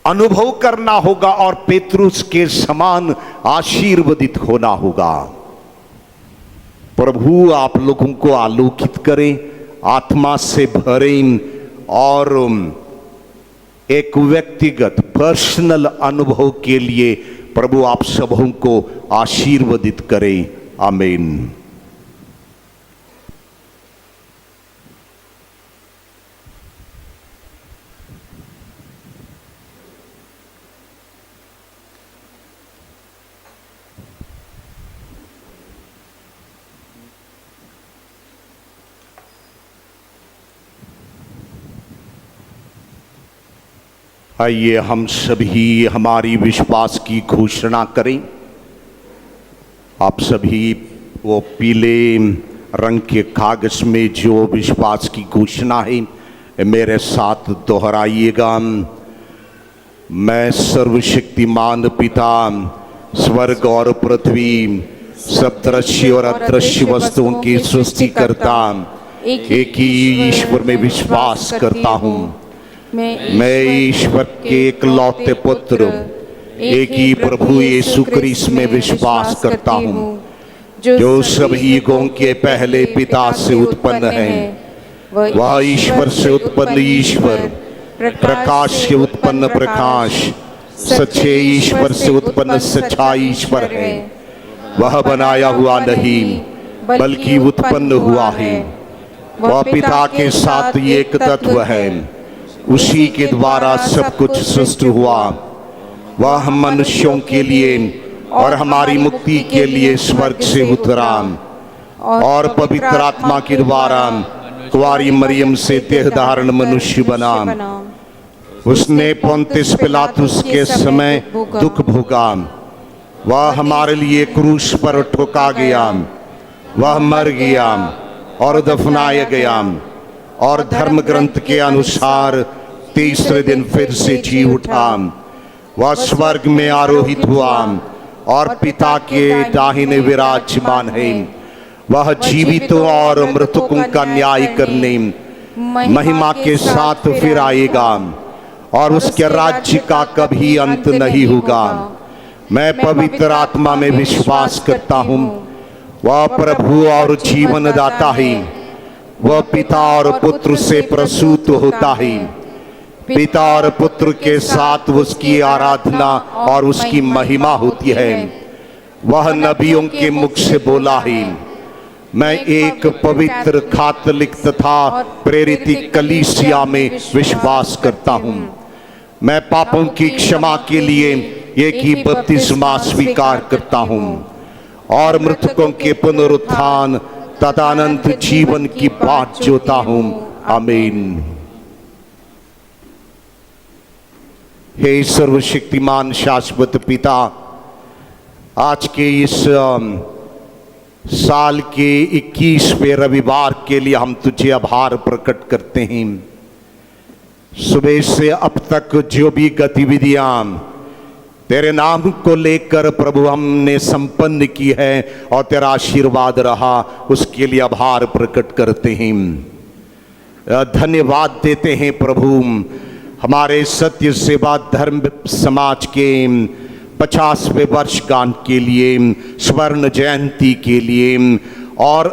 अनुभव करना होगा और पेतरुस के समान आशीर्वदित होना होगा। प्रभु आप लोगों को आलोकित करें, आत्मा से भरें और एक व्यक्तिगत पर्सनल अनुभव के लिए प्रभु आप सबों को आशीर्वदित करें। आमीन। आइए हम सभी हमारी विश्वास की घोषणा करें। आप सभी वो पीले रंग के कागज में जो विश्वास की घोषणा है मेरे साथ दोहराइएगा। मैं सर्वशक्तिमान पिता, स्वर्ग और पृथ्वी, सब दृश्य और अदृश्य वस्तुओं की सृष्टिकर्ता एक ही ईश्वर में विश्वास करता हूँ। मैं ईश्वर के एकलौते पुत्र एक ही प्रभु यीशु क्रिस्त में विश्वास करता हूँ, जो सभी युगों के पहले पिता से उत्पन्न है। वह ईश्वर से उत्पन्न ईश्वर, प्रकाश से उत्पन्न प्रकाश, सच्चे ईश्वर से उत्पन्न सच्चा ईश्वर है। वह बनाया हुआ नहीं बल्कि उत्पन्न हुआ है। वह पिता के साथ एक तत्व है, उसी के द्वारा सब कुछ सृष्टि हुआ। वह हम मनुष्यों के लिए और हमारी मुक्ति के लिए स्वर्ग से उतरा और पवित्र आत्मा के द्वारा कुंवारी मरियम से देह धारण मनुष्य बना। उसने पोंतियुस पिलातुस के समय दुख भोगा। वह हमारे लिए क्रूस पर ठोका गया। वह मर गया और दफनाया गया और धर्म ग्रंथ के अनुसार तीसरे दिन फिर से जी उठा। वह स्वर्ग में आरोहित हुआ और पिता के दाहिने विराजमान है। वह जीवितों और मृतकों का न्याय करने महिमा के साथ फिर आएगा और उसके राज्य का कभी अंत नहीं होगा। मैं पवित्र आत्मा में विश्वास करता हूँ। वह प्रभु और जीवन दाता है। वह पिता और पुत्र से प्रसूत होता है। पिता और पुत्र के साथ उसकी आराधना और उसकी महिमा होती है। वह नबियों के मुख से बोला है। मैं एक पवित्र कैथोलिक तथा प्रेरित कलीसिया में विश्वास करता हूँ। मैं पापों की क्षमा के लिए एक ही बपतिस्मा स्वीकार करता हूँ और मृतकों के पुनरुत्थान तथा अनंत जीवन की बाट जोता हूँ। आमीन। हे सर्वशक्तिमान शाश्वत पिता, आज के इस साल के 21वें रविवार के लिए हम तुझे आभार प्रकट करते हैं। सुबह से अब तक जो भी गतिविधियां तेरे नाम को लेकर प्रभु हमने संपन्न की है और तेरा आशीर्वाद रहा, उसके लिए आभार प्रकट करते हैं, धन्यवाद देते हैं प्रभु। हमारे सत्य सेवा धर्म समाज के 50वें वर्षगांठ के लिए, स्वर्ण जयंती के लिए और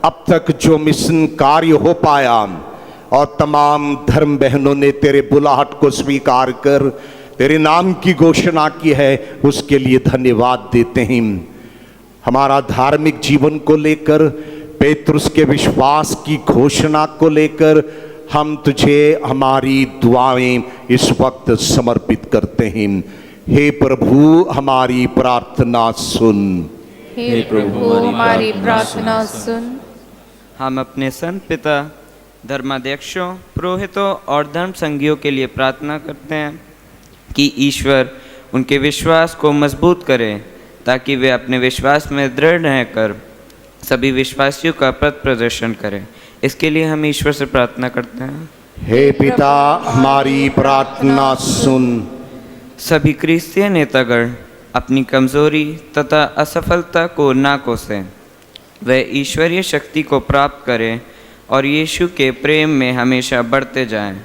अब तक जो मिशन कार्य हो पाया और तमाम धर्म बहनों ने तेरे बुलाहट को स्वीकार कर तेरे नाम की घोषणा की है, उसके लिए धन्यवाद देते हैं। हमारा धार्मिक जीवन को लेकर, पेतरुस के विश्वास की घोषणा को लेकर हम तुझे हमारी दुआएं इस वक्त समर्पित करते हैं। हे प्रभु हमारी प्रार्थना सुन। हे प्रभु हमारी प्रार्थना सुन। हम अपने संत पिता, धर्माध्यक्षों, पुरोहितों और धर्म संघियों के लिए प्रार्थना करते हैं कि ईश्वर उनके विश्वास को मजबूत करे ताकि वे अपने विश्वास में दृढ़ रहकर सभी विश्वासियों का पथ प्रदर्शन करें। इसके लिए हम ईश्वर से प्रार्थना करते हैं। हे पिता हमारी प्रार्थना सुन। सभी क्रिस्तीय नेतागण अपनी कमजोरी तथा असफलता को ना कोसें, वे ईश्वरीय शक्ति को प्राप्त करें और यीशु के प्रेम में हमेशा बढ़ते जाएं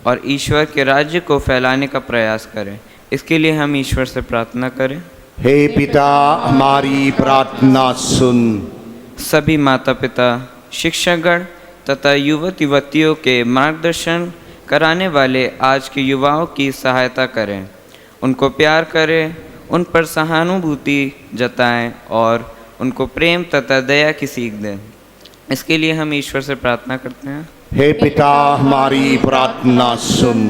और ईश्वर के राज्य को फैलाने का प्रयास करें। इसके लिए हम ईश्वर से प्रार्थना करें। हे पिता हमारी प्रार्थना सुन। सभी माता पिता, शिक्षकगण तथा युवक युवतियों के मार्गदर्शन कराने वाले आज के युवाओं की सहायता करें, उनको प्यार करें, उन पर सहानुभूति जताएं और उनको प्रेम तथा दया की सीख दें। इसके लिए हम ईश्वर से प्रार्थना करते हैं। हे पिता हमारी प्रार्थना सुन।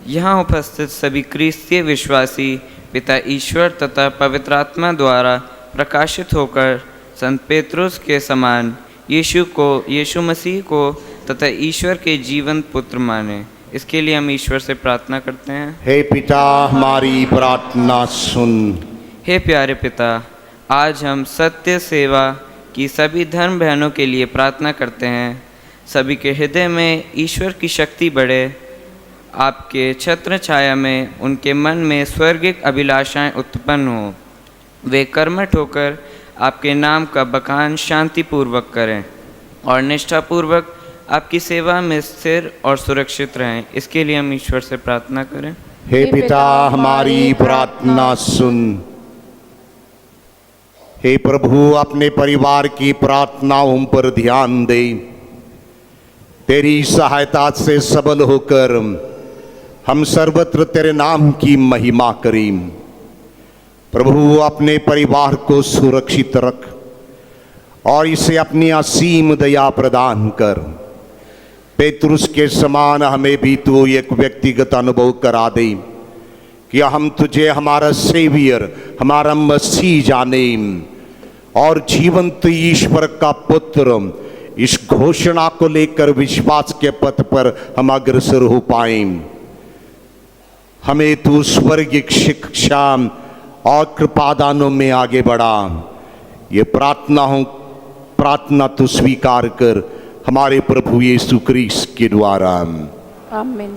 यहाँ उपस्थित सभी क्रिस्तीय विश्वासी पिता ईश्वर तथा पवित्र आत्मा द्वारा प्रकाशित होकर संत पेत्रुस के समान यीशु मसीह को तथा ईश्वर के जीवंत पुत्र माने। इसके लिए हम ईश्वर से प्रार्थना करते हैं। हे पिता हमारी प्रार्थना सुन। हे प्यारे पिता, आज हम सत्य सेवा की सभी धर्म बहनों के लिए प्रार्थना करते हैं। सभी के हृदय में ईश्वर की शक्ति बढ़े, आपके छत्र छाया में उनके मन में स्वर्गिक अभिलाषाएं उत्पन्न हो, वे कर्मठ होकर आपके नाम का बखान शांतिपूर्वक करें और निष्ठापूर्वक आपकी सेवा में स्थिर और सुरक्षित रहें। इसके लिए हम ईश्वर से प्रार्थना करें। हे पिता हमारी प्रार्थना सुन। हे प्रभु अपने परिवार की प्रार्थनाओं पर ध्यान दे, तेरी सहायता से सबल होकर हम सर्वत्र तेरे नाम की महिमा करें। प्रभु अपने परिवार को सुरक्षित रख और इसे अपनी असीम दया प्रदान कर। पेतरुस के समान हमें भी तू एक व्यक्तिगत अनुभव करा दे कि हम तुझे हमारा सेवियर, हमारा मसीह जाने और जीवंत ईश्वर का पुत्र, इस घोषणा को लेकर विश्वास के पथ पर हम अग्रसर हो पाए। हमें तू स्वर्गिक शिक्षा और कृपादानों में आगे बढ़ा। ये प्रार्थना तू स्वीकार कर हमारे प्रभु यीशु क्रिस्त के द्वारा। आमीन।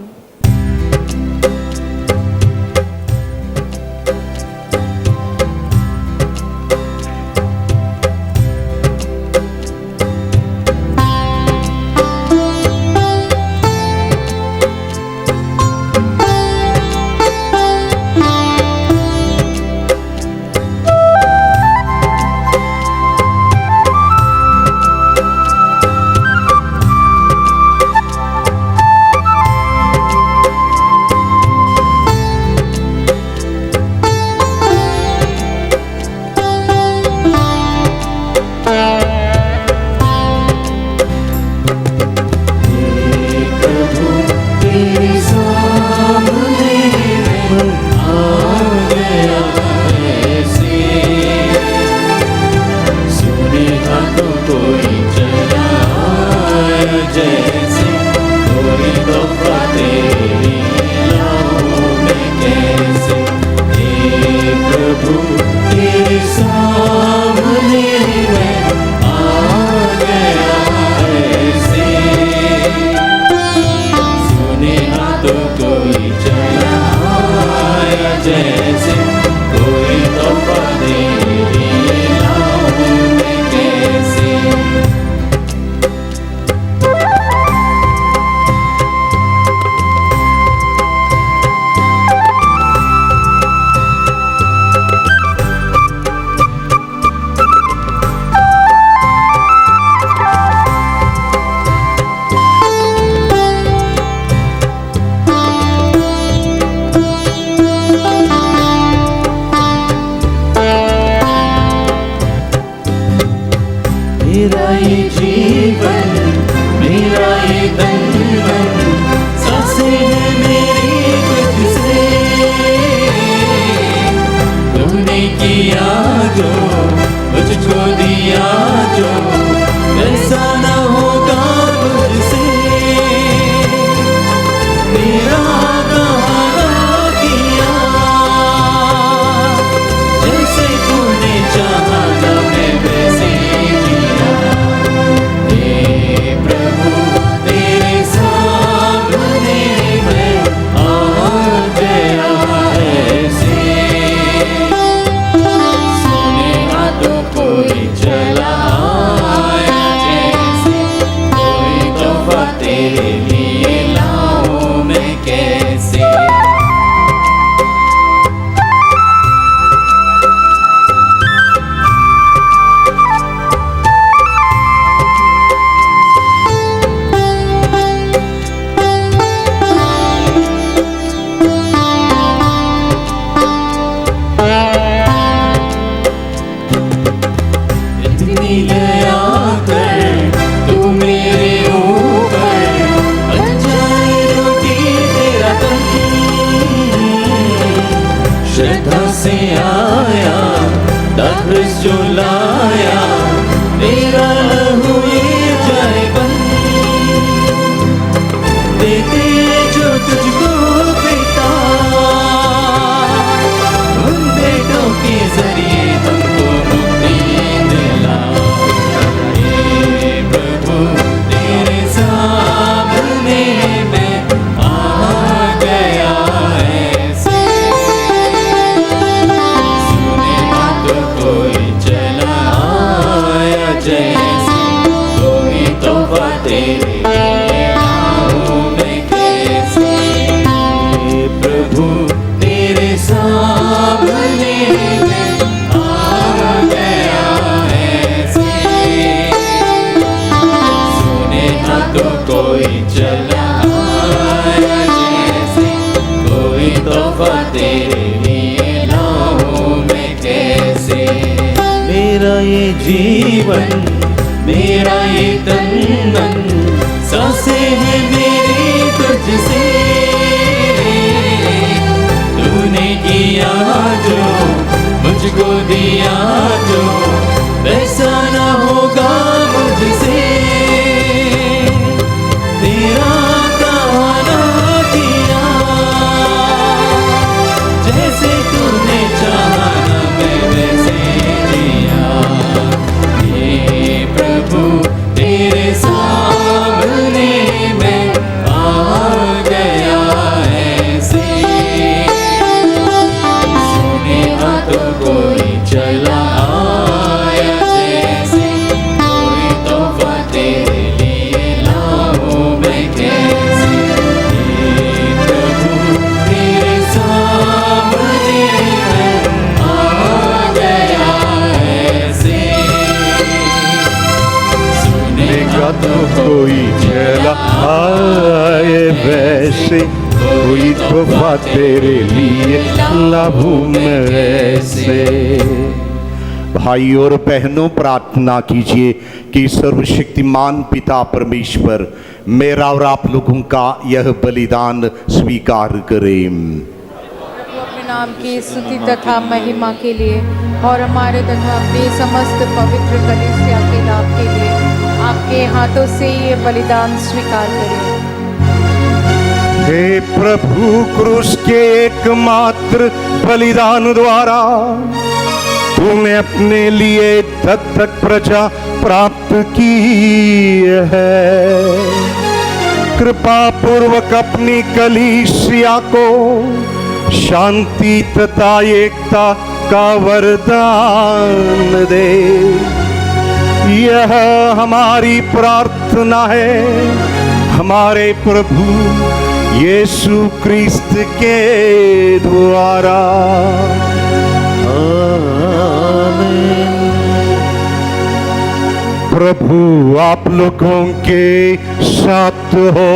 जैसे कोई तोहफा तेरे लिए लाऊं मैं कैसे। मेरा ये जीवन, मेरा ये तन मन, सांसें हैं मेरी तुझसे। तूने किया जो, मुझको दिया जो, ऐसा न होगा मुझसे। मेरा कहना किया, जैसे तूने चाहा ना मैं वैसे तेरे लिए लाऊं मैं कैसे। इतनी दया कर तू मेरे श्रद्धा से आया, दास जो लाया, मेरा लहू ये जाए बन। देते जो तुझको बेटा, उन बेटों के जरिए हमको मुक्ति दिला। हे प्रभु तेरे सामने मैं आ गया ऐसे। कोई चला आया जैसे, कोई तोहफा तेरे लिए लाऊं मैं कैसे। हे प्रभु तेरे सामने मैं आ गया ऐसे। सुने ना तो कोई चला आया जैसे, कोई तोहफा तेरे लिए लाऊं मैं कैसे। मेरा ये जीवन, मेरा ये तन मन, सांसें हैं मेरी तुझसे। तूने किया जो, मुझको दिया जो, वैसा न होगा मुझसे। तेरा कहना किया, जैसे तूने चाहा ना मैं वैसे जिया। हे प्रभु तेरे सामने मैं आ गया ऐसे। सुने ना तो कोई चला आया जैसे, कोई तोहफा तेरे लिए लाऊं मैं कैसे। हे प्रभु तेरे सामने मैं आ गया ऐसे। सुनेगा तो कोई चला आए वैसे, कोई तोहफा तेरे लिए लाऊं मैं ऐसे। भाई और बहनों, प्रार्थना कीजिए कि सर्वशक्तिमान पिता परमेश्वर मेरा और आप लोगों का यह बलिदान स्वीकार करें। प्रभु अपने नाम की स्तुति तथा महिमा के लिए और हमारे तथा अपने समस्त पवित्र कलीसिया के लाभ के लिए आपके हाथों से ये बलिदान स्वीकार करें। हे प्रभु, क्रूस के एकमात्र बलिदान द्वारा तूने अपने लिए तब तक प्रजा प्राप्त की है। कृपा पूर्वक अपनी कलीसिया को शांति तथा एकता का वरदान दे। यह हमारी प्रार्थना है हमारे प्रभु यीशु क्रिस्त के द्वारा। आमीन। प्रभु आप लोगों के साथ हो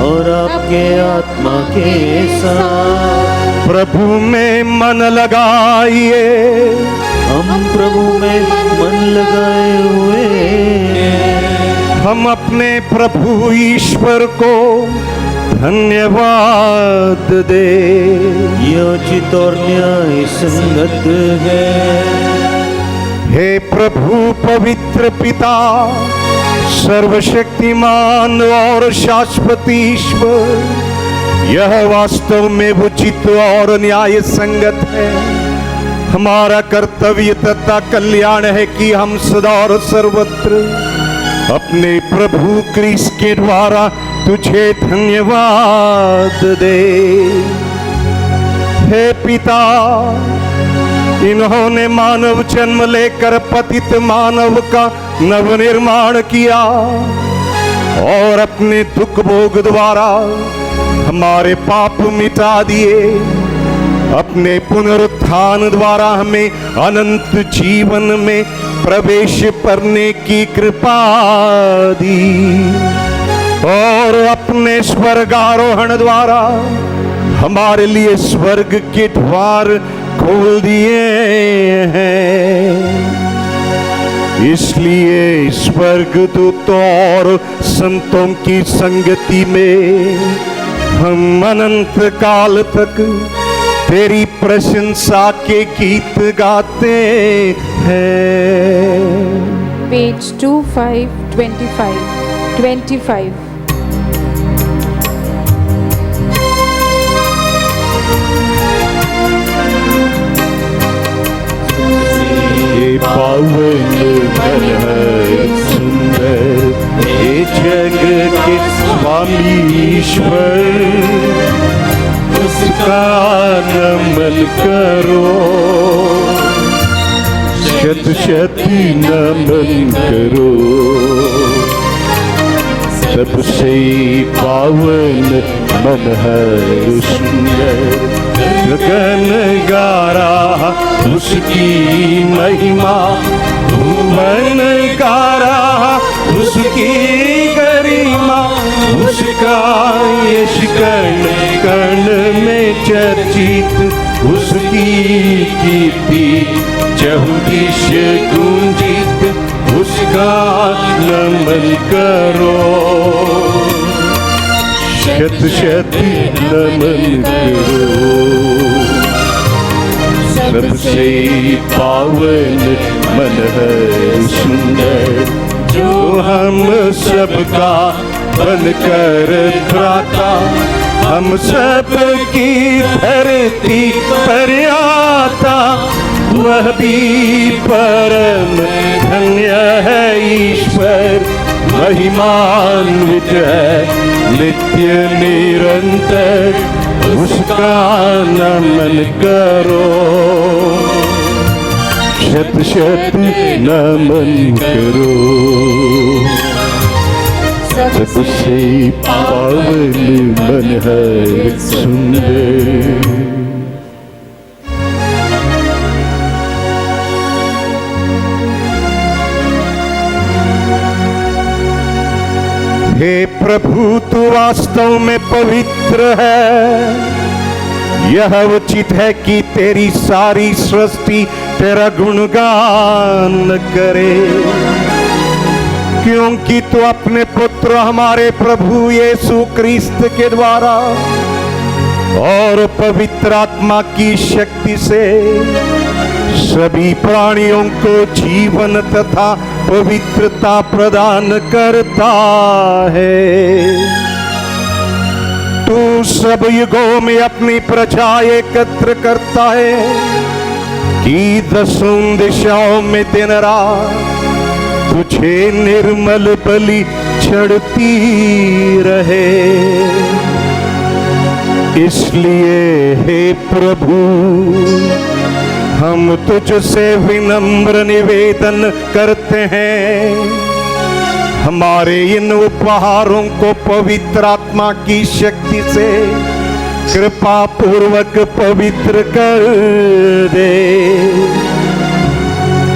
और आपके आत्मा के साथ। प्रभु में मन लगाइए। हम प्रभु में मन लगाए हुए हम अपने प्रभु ईश्वर को धन्यवाद दे। ये उचित और न्याय संगत है। हे प्रभु पवित्र पिता सर्वशक्तिमान और शाश्वत ईश्वर, यह वास्तव में उचित और न्याय संगत है। हमारा कर्तव्य तथा कल्याण है कि हम सदा और सर्वत्र अपने प्रभु क्रिस्त के द्वारा तुझे धन्यवाद दे। हे पिता, इन्होंने मानव जन्म लेकर पतित मानव का नवनिर्माण किया और अपने दुख भोग द्वारा हमारे पाप मिटा दिए। अपने पुनरुत्थान द्वारा हमें अनंत जीवन में प्रवेश करने की कृपा दी और अपने स्वर्गारोहण द्वारा हमारे लिए स्वर्ग के द्वार खोल दिए हैं। इसलिए स्वर्गदूतों और संतों की संगति में हम अनंत काल तक तेरी प्रशंसा के गीत गाते हैं। पेज 2525। ये पावन मन है सुंदर, ये जग के स्वामी ईश्वर, उसका नमन करो, शत शत नमन करो। सबसे पावन मन है सुंदर, गगन गा रहा उसकी महिमा, भुवन गा रहा उसकी गरिमा, उसका यश कण कण में चर्चित, उसकी कीर्ति चहुदिश गुंजित, उसका नमन करो, शत शत नमन करो। सबसे पावन मन है सुंदर, जो हम सबका बनकर त्राता, हम सबकी धरती पर आता, वह भी परम धन्य है ईश्वर, महिमान्वित है नित्य निरंतर, उसका नमन करो, शत शत नमन करो। सबसे पावन मन है सुंदर। हे प्रभु, तू वास्तव में पवित्र है। यह उचित है कि तेरी सारी सृष्टि तेरा गुणगान करे, क्योंकि तू अपने पुत्र हमारे प्रभु यीशु क्रिस्त के द्वारा और पवित्र आत्मा की शक्ति से सभी प्राणियों को जीवन तथा पवित्रता प्रदान करता है। तू सब युगों में अपनी प्रजा एकत्र करता है कि दसों दिशाओं में दिन रात तुझे निर्मल बलि चढ़ती रहे। इसलिए हे प्रभु हम तुझसे विनम्र निवेदन करते हैं, हमारे इन उपहारों को पवित्र आत्मा की शक्ति से कृपा पूर्वक पवित्र कर दे,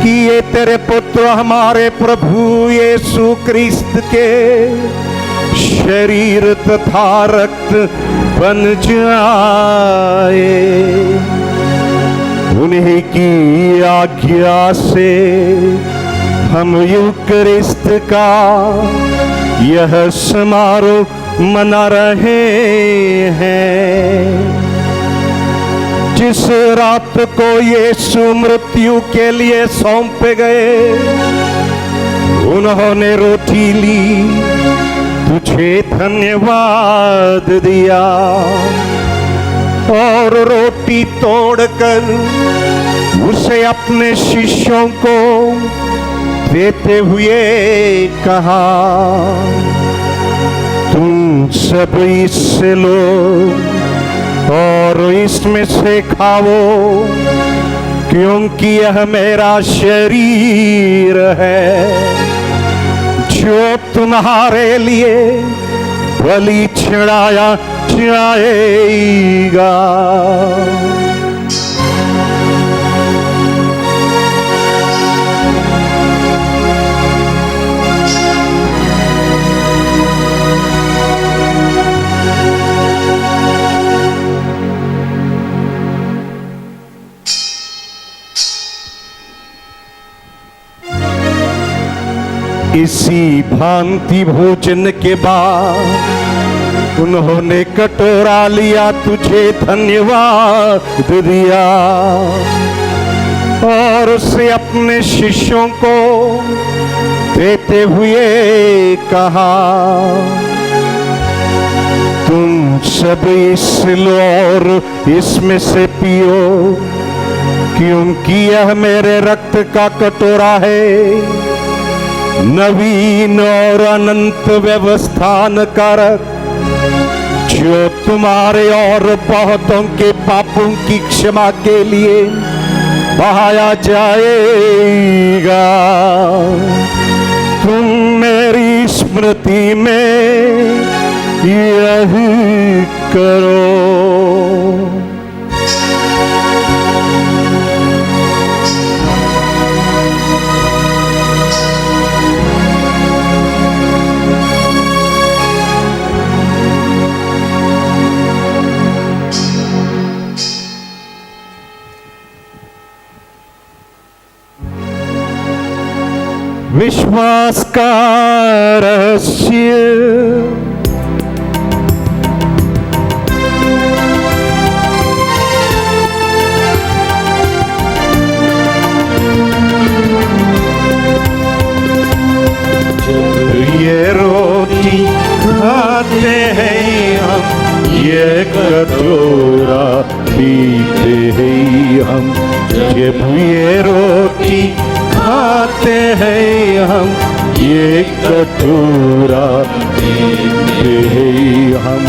कि ये तेरे पुत्र हमारे प्रभु यीशु क्रिस्त के शरीर तथा रक्त बन जाए। उन्हीं की आज्ञा से हम यूकरिस्त का यह समारोह मना रहे हैं। जिस रात को यीशु मृत्यु के लिए सौंपे गए, उन्होंने रोटी ली, तुझे धन्यवाद दिया और रोटी तोड़कर उसे अपने शिष्यों को देते हुए कहा, तुम सब इससे लो और इसमें से खाओ, क्योंकि यह मेरा शरीर है जो तुम्हारे लिए बलि चढ़ाया जाएगा। इसी भांति भोजन के बाद उन्होंने कटोरा लिया, तुझे धन्यवाद दिया और उसे अपने शिष्यों को देते हुए कहा, तुम सब इससे लो और इसमें से पियो, क्योंकि यह मेरे रक्त का कटोरा है, नवीन और अनंत व्यवस्थान कारक, जो तुम्हारे और बहुतों के पापों की क्षमा के लिए बहाया जाएगा। तुम मेरी स्मृति में यही करो। विश्वास का रहस्य। ये रोटी खाते हैं हम, ये कटोरा पीते हैं हम, जब ये रोटी खाते हैं हम, ये कटोरा पीते हैं हम।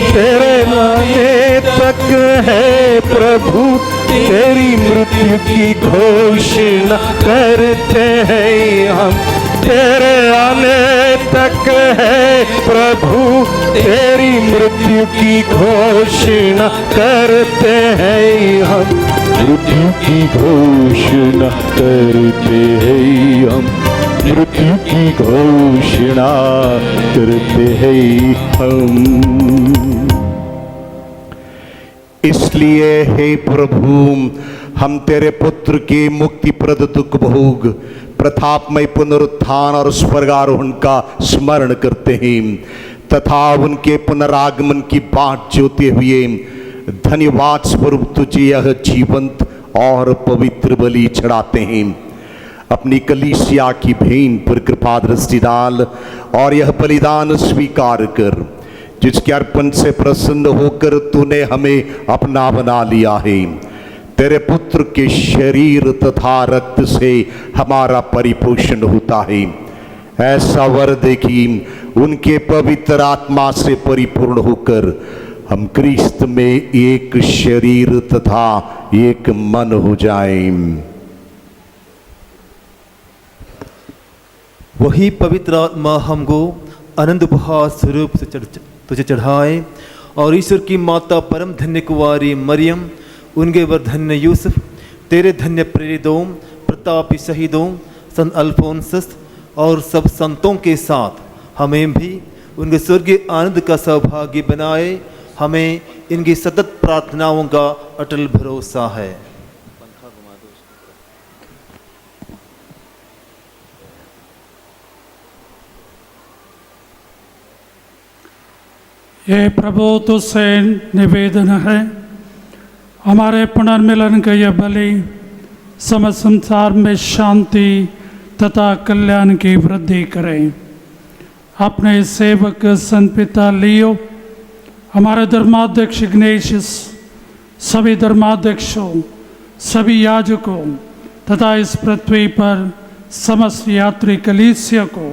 तेरे लाने तक है प्रभु, तेरी मृत्यु की घोषणा करते हैं हम। तेरे आने तक है प्रभु, तेरी मृत्यु की घोषणा करते हैं हम। मृत्यु की घोषणा करते हैं हम, मृत्यु की घोषणा करते हैं हम। इसलिए हे प्रभु, हम तेरे पुत्र के मुक्तिप्रद दुख भोग, प्रतापमय पुनरुत्थान और स्वर्गारोहण का स्मरण करते हैं तथा उनके पुनरागमन की बाट जोते हुए धन्यवाद स्वरूप तुझे यह जीवंत और पवित्र बलि चढ़ाते हैं। अपनी कलीसिया की भेंट पर कृपा दृष्टि डाल और यह बलिदान स्वीकार कर, जिसके अर्पण से प्रसन्न होकर तूने हमें अपना बना लिया है। तेरे पुत्र के शरीर तथा रक्त से हमारा परिपोषण होता है। ऐसा वर दे कि उनके पवित्र आत्मा से परिपूर्ण होकर हम क्रिस्त में एक शरीर तथा एक मन हो जाएं। वही पवित्र आत्मा हमको अनंत उपहार स्वरूप से तुझे चढ़ाए, और ईश्वर की माता परम धन्य कुंवारी मरियम, उनके वर धन्य यूसुफ, तेरे धन्य प्रेरितों, प्रतापी शहीदों, संत अल्फोंसस और सब संतों के साथ हमें भी उनके स्वर्गीय आनंद का सौभाग्य बनाए। हमें इनकी सतत प्रार्थनाओं का अटल भरोसा है। ये प्रभु तुझसे निवेदन है, हमारे पुनर्मिलन का यह बलि समस्त संसार में शांति तथा कल्याण की वृद्धि करें। अपने सेवक संत पिता लियो, हमारे धर्माध्यक्ष इग्नेशियस, सभी धर्माध्यक्षों, सभी याजकों तथा इस पृथ्वी पर समस्त यात्री कलीसिया को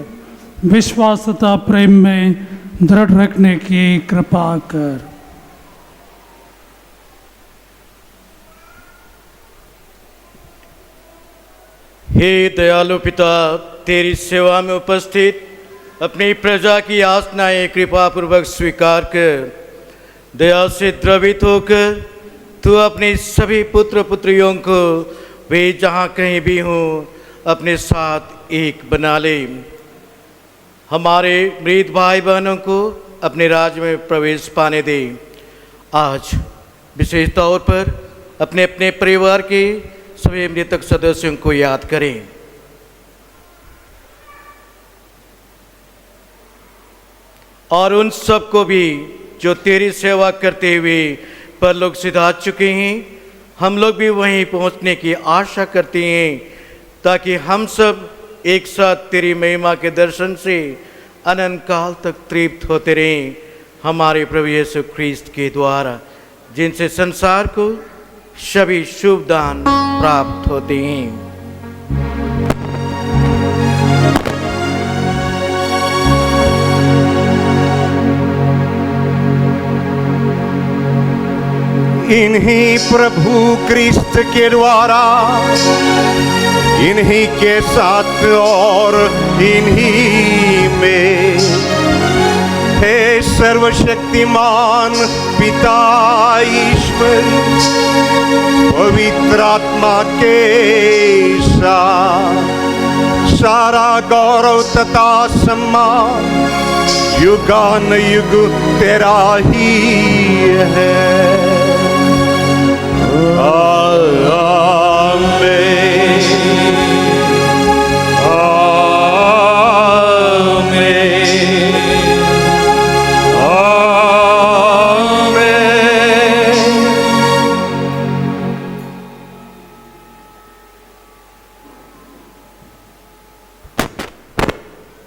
विश्वास तथा प्रेम में दृढ़ रखने की कृपा कर। हे दयालु पिता, तेरी सेवा में उपस्थित अपनी प्रजा की याचनाएं कृपा पूर्वक स्वीकार कर दया से द्रवित होकर तू अपने सभी पुत्र पुत्रियों को वे जहाँ कहीं भी हों अपने साथ एक बना ले। हमारे मृत भाई बहनों को अपने राज्य में प्रवेश पाने दे। आज विशेष तौर पर अपने अपने परिवार के सभी मृतक सदस्यों को याद करें। और उन सबको भी जो तेरी सेवा करते हुए परलोक सिधा चुके हैं, हम लोग भी वहीं पहुंचने की आशा करते हैं, ताकि हम सब एक साथ तेरी महिमा के दर्शन से अनंत काल तक तृप्त होते रहें। हमारे प्रभु यीशु ख्रीस्त के द्वारा, जिनसे संसार को सभी शुभ दान प्राप्त होते हैं। इन्हीं प्रभु क्रिस्त के द्वारा, इन्हीं के साथ और इन्हीं में, हे सर्वशक्तिमान पिता ईश्वर, पवित्र आत्मा के साथ सारा गौरव तथा सम्मान युगान युग तेरा ही है।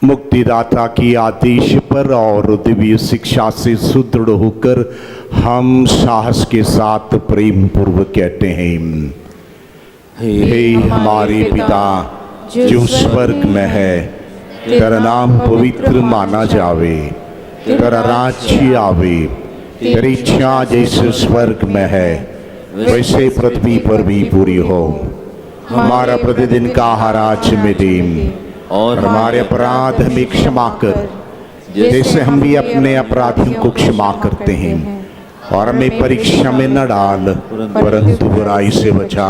मुक्तिदाता की आदेश पर और दिव्य शिक्षा से सुदृढ़ होकर हम साहस के साथ प्रेम पूर्वक कहते हैं, हे हमारे पिता जो स्वर्ग में है, तेरा नाम पवित्र माना जावे, तेरा राज्य आवे, तेरी इच्छा जैसे स्वर्ग में है वैसे पृथ्वी पर भी पूरी हो। हमारा प्रतिदिन का आहार आज में दे, और हमारे अपराध हमें क्षमा कर जैसे हम भी अपने अपराधियों को क्षमा करते हैं, और हमें परीक्षा में न डाल परंतु बुराई से बचा।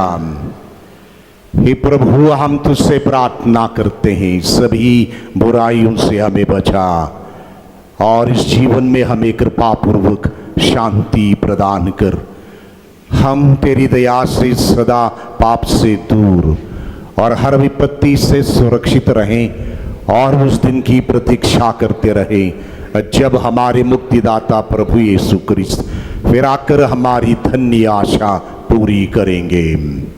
हे प्रभु, हम तुझसे प्रार्थना करते हैं सभी बुराइयों से हमें बचा, और इस जीवन में हमें कृपा पूर्वक शांति प्रदान कर। हम तेरी दया से सदा पाप से दूर और हर विपत्ति से सुरक्षित रहें, और उस दिन की प्रतीक्षा करते रहें जब हमारे मुक्तिदाता प्रभु यीशु क्रिस्त फिर आकर हमारी धन्य आशा पूरी करेंगे।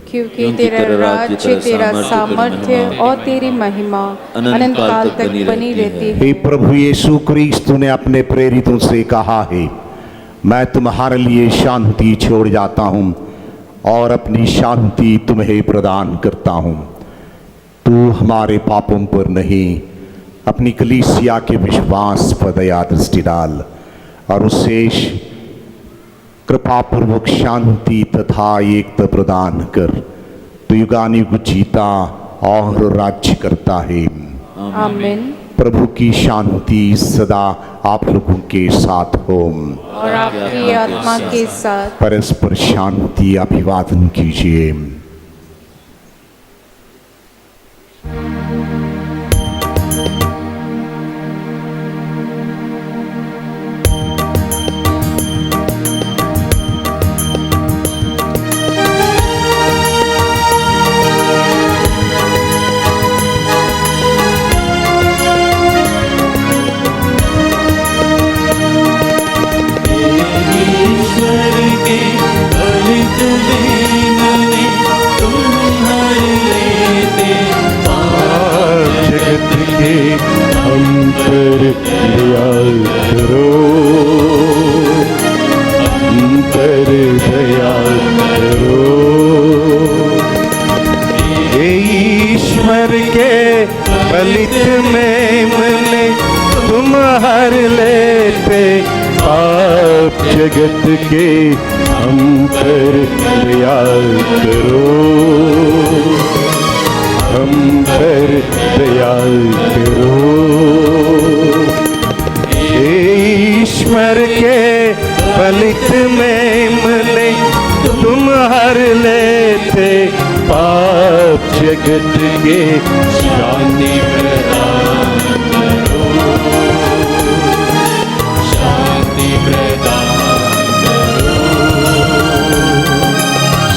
क्योंकि तेरा राज्य, तेरा सामर्थ्य और तेरी महिमा अनंत काल तक बनी रहती है। हे प्रभु यीशु क्रिस्त, तूने अपने प्रेरितों से कहा है, मैं तुम्हारे लिए शांति छोड़ जाता हूँ और अपनी शांति तुम्हें प्रदान करता हूँ। तू हमारे पापों पर नहीं, अपनी कलीसिया के विश्वास पर दया दृष्टि डाल, और उसे कृपा पूर्वक शांति तथा एकता प्रदान कर। तो युगानुयुग जीता और राज्य करता है। आमीन। प्रभु की शांति सदा आप लोगों के साथ हो और आपकी आत्मा के साथ। परस्पर शांति अभिवादन कीजिए। ईश्वर के फलित में मने तुम हर लेते आप जगत के हम पर दया करो, हम पर दया करो। ईश्वर के फलित में मने तुम हर लेते पाप जगत के शांति प्रदान करो, शांति प्रदान करो,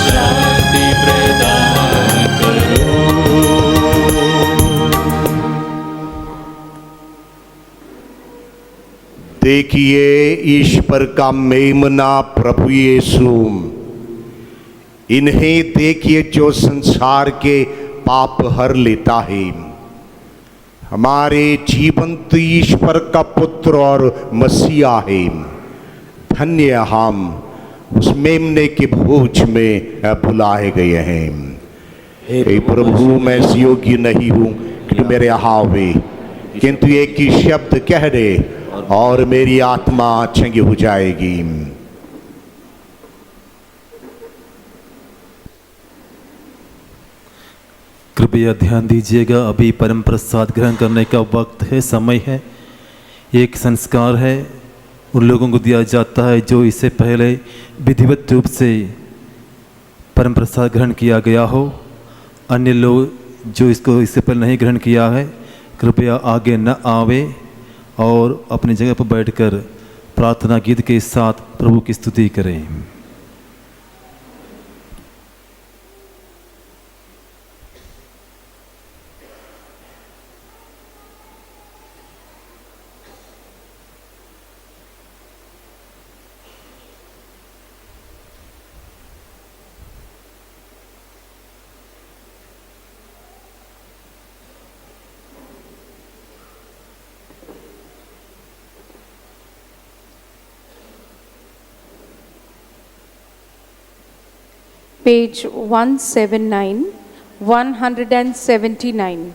शांति प्रदान करो। देखिए ईश्वर का मेमना प्रभु यीशु, इन्हें देखिए जो संसार के पाप हर लेता है। हमारे जीवंत ईश्वर का पुत्र और मसीहा है। धन्य हम उस मेमने के भोज में बुलाए गए हैं। हे प्रभु, मैं इस योग्य नहीं हूँ कि मेरे आवे, किंतु एक ही शब्द कह दे और मेरी आत्मा चंगी हो जाएगी। कृपया ध्यान दीजिएगा, अभी परम प्रसाद ग्रहण करने का वक्त है, समय है। एक संस्कार है, उन लोगों को दिया जाता है जो इससे पहले विधिवत रूप से परम प्रसाद ग्रहण किया गया हो। अन्य लोग जो इसको इससे पहले नहीं ग्रहण किया है, कृपया आगे न आवे और अपनी जगह पर बैठकर प्रार्थना गीत के साथ प्रभु की स्तुति करें। Page 179, 179.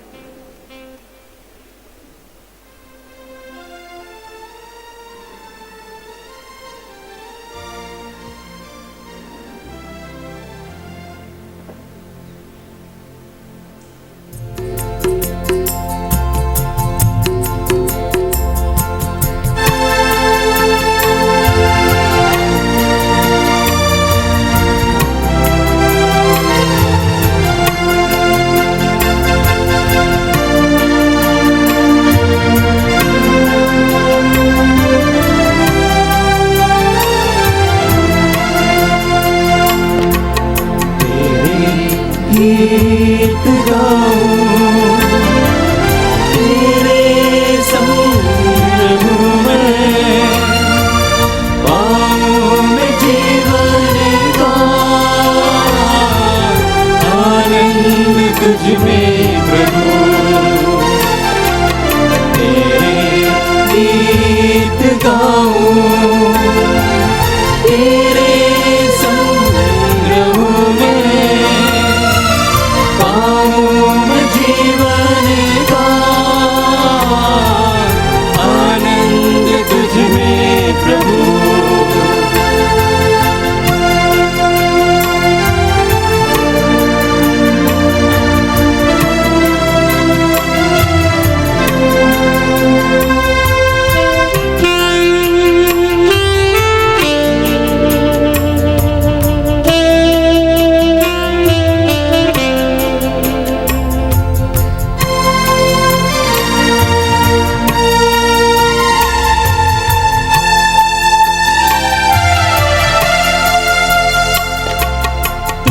जीवन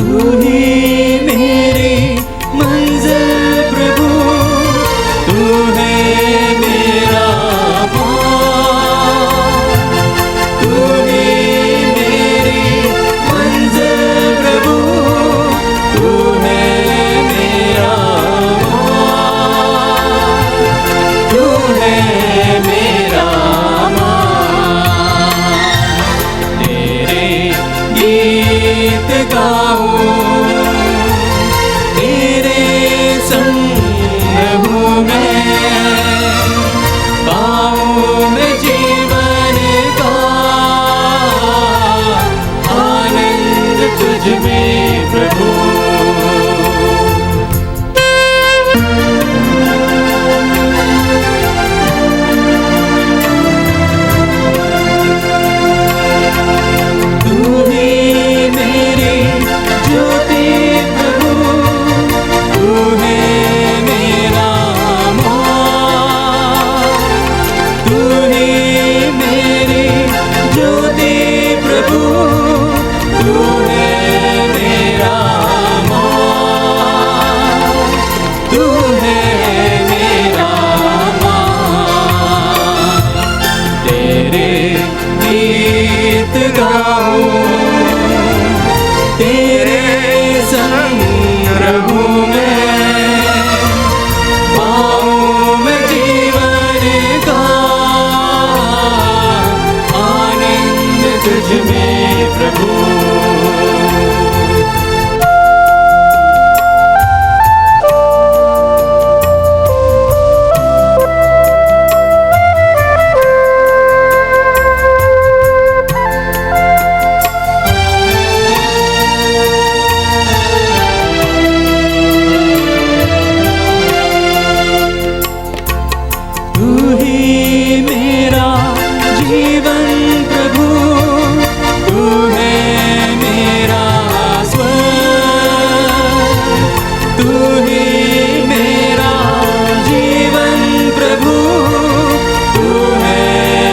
तू ही मेरी मंजिल प्रभु, तू है मेरा मार्ग, तू ही मेरी मंजिल प्रभु, तू है मेरा मार्ग, तू है मेरा मार्ग। तेरे गीत गाऊं, तेरे संग रहूं मैं, पाऊं मैं जीवन का आनंद तुझ में प्रभु। तू ही मेरी ज्योति प्रभु, तू है मेरा मार्ग, तू ही मेरी ज्योति प्रभु, तू है मेरा मार्ग, तू है मेरा मार्ग। तेरे गीत गाऊं, तेरे संग रहूं मैं, पाऊं मैं जीवन का आनंद तुझ में प्रभु। तू ही मेरा जीवन प्रभु, तू है मेरा स्वर्ग, तू ही मेरा जीवन प्रभु, तू है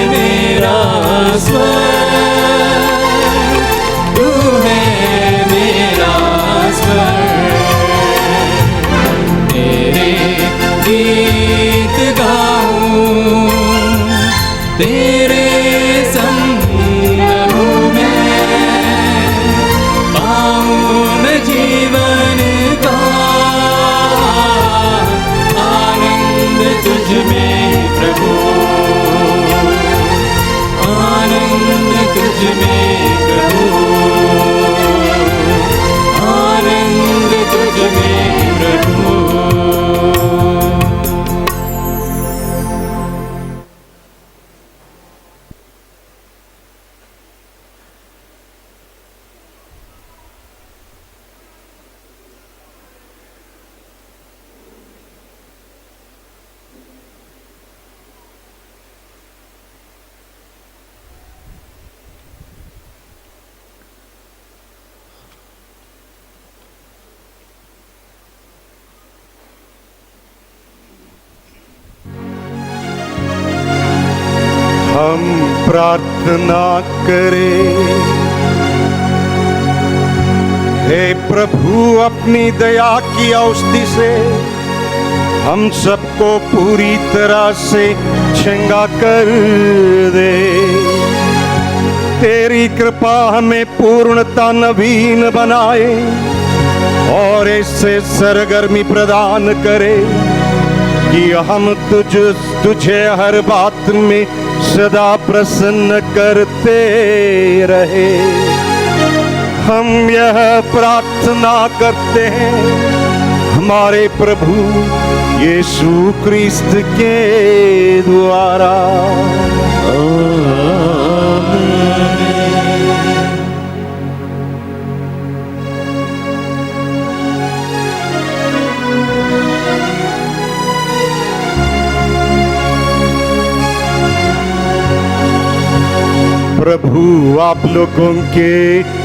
मेरा स्वर्ग, तू है मेरा स्वर्ग। तेरे गीत गाऊं, तेरे संग रहूं मैं, पाऊं मैं जीवन का आनंद तुझ में प्रभु, आनंद तुझ में प्रभु, आनंद तुझ में प्रभु। हम प्रार्थना करें। हे प्रभु, अपनी दया की औषधि से हम सबको पूरी तरह से छंगा कर दे। तेरी कृपा हमें पूर्णता नवीन बनाए और इससे सरगर्मी प्रदान करे कि हम तुझे हर बात में सदा प्रसन्न करते रहे। हम यह प्रार्थना करते हैं हमारे प्रभु यीशु क्रिस्त के द्वारा। प्रभु आप लोगों के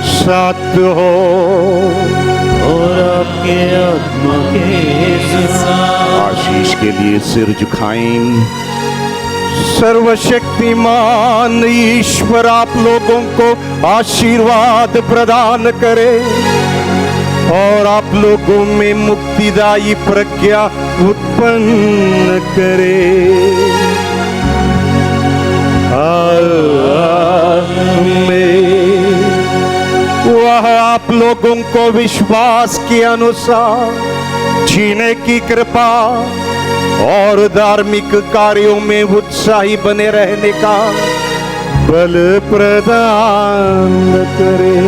साथ हो और आपके आत्मा के साथ। आशीष के लिए सिर झुकाएं। सर्वशक्तिमान ईश्वर आप लोगों को आशीर्वाद प्रदान करे। आप लोगों में मुक्तिदायी प्रज्ञा उत्पन्न करे। आमीन। वह आप लोगों को विश्वास के अनुसार जीने की कृपा और धार्मिक कार्यों में उत्साही बने रहने का बल प्रदान करे।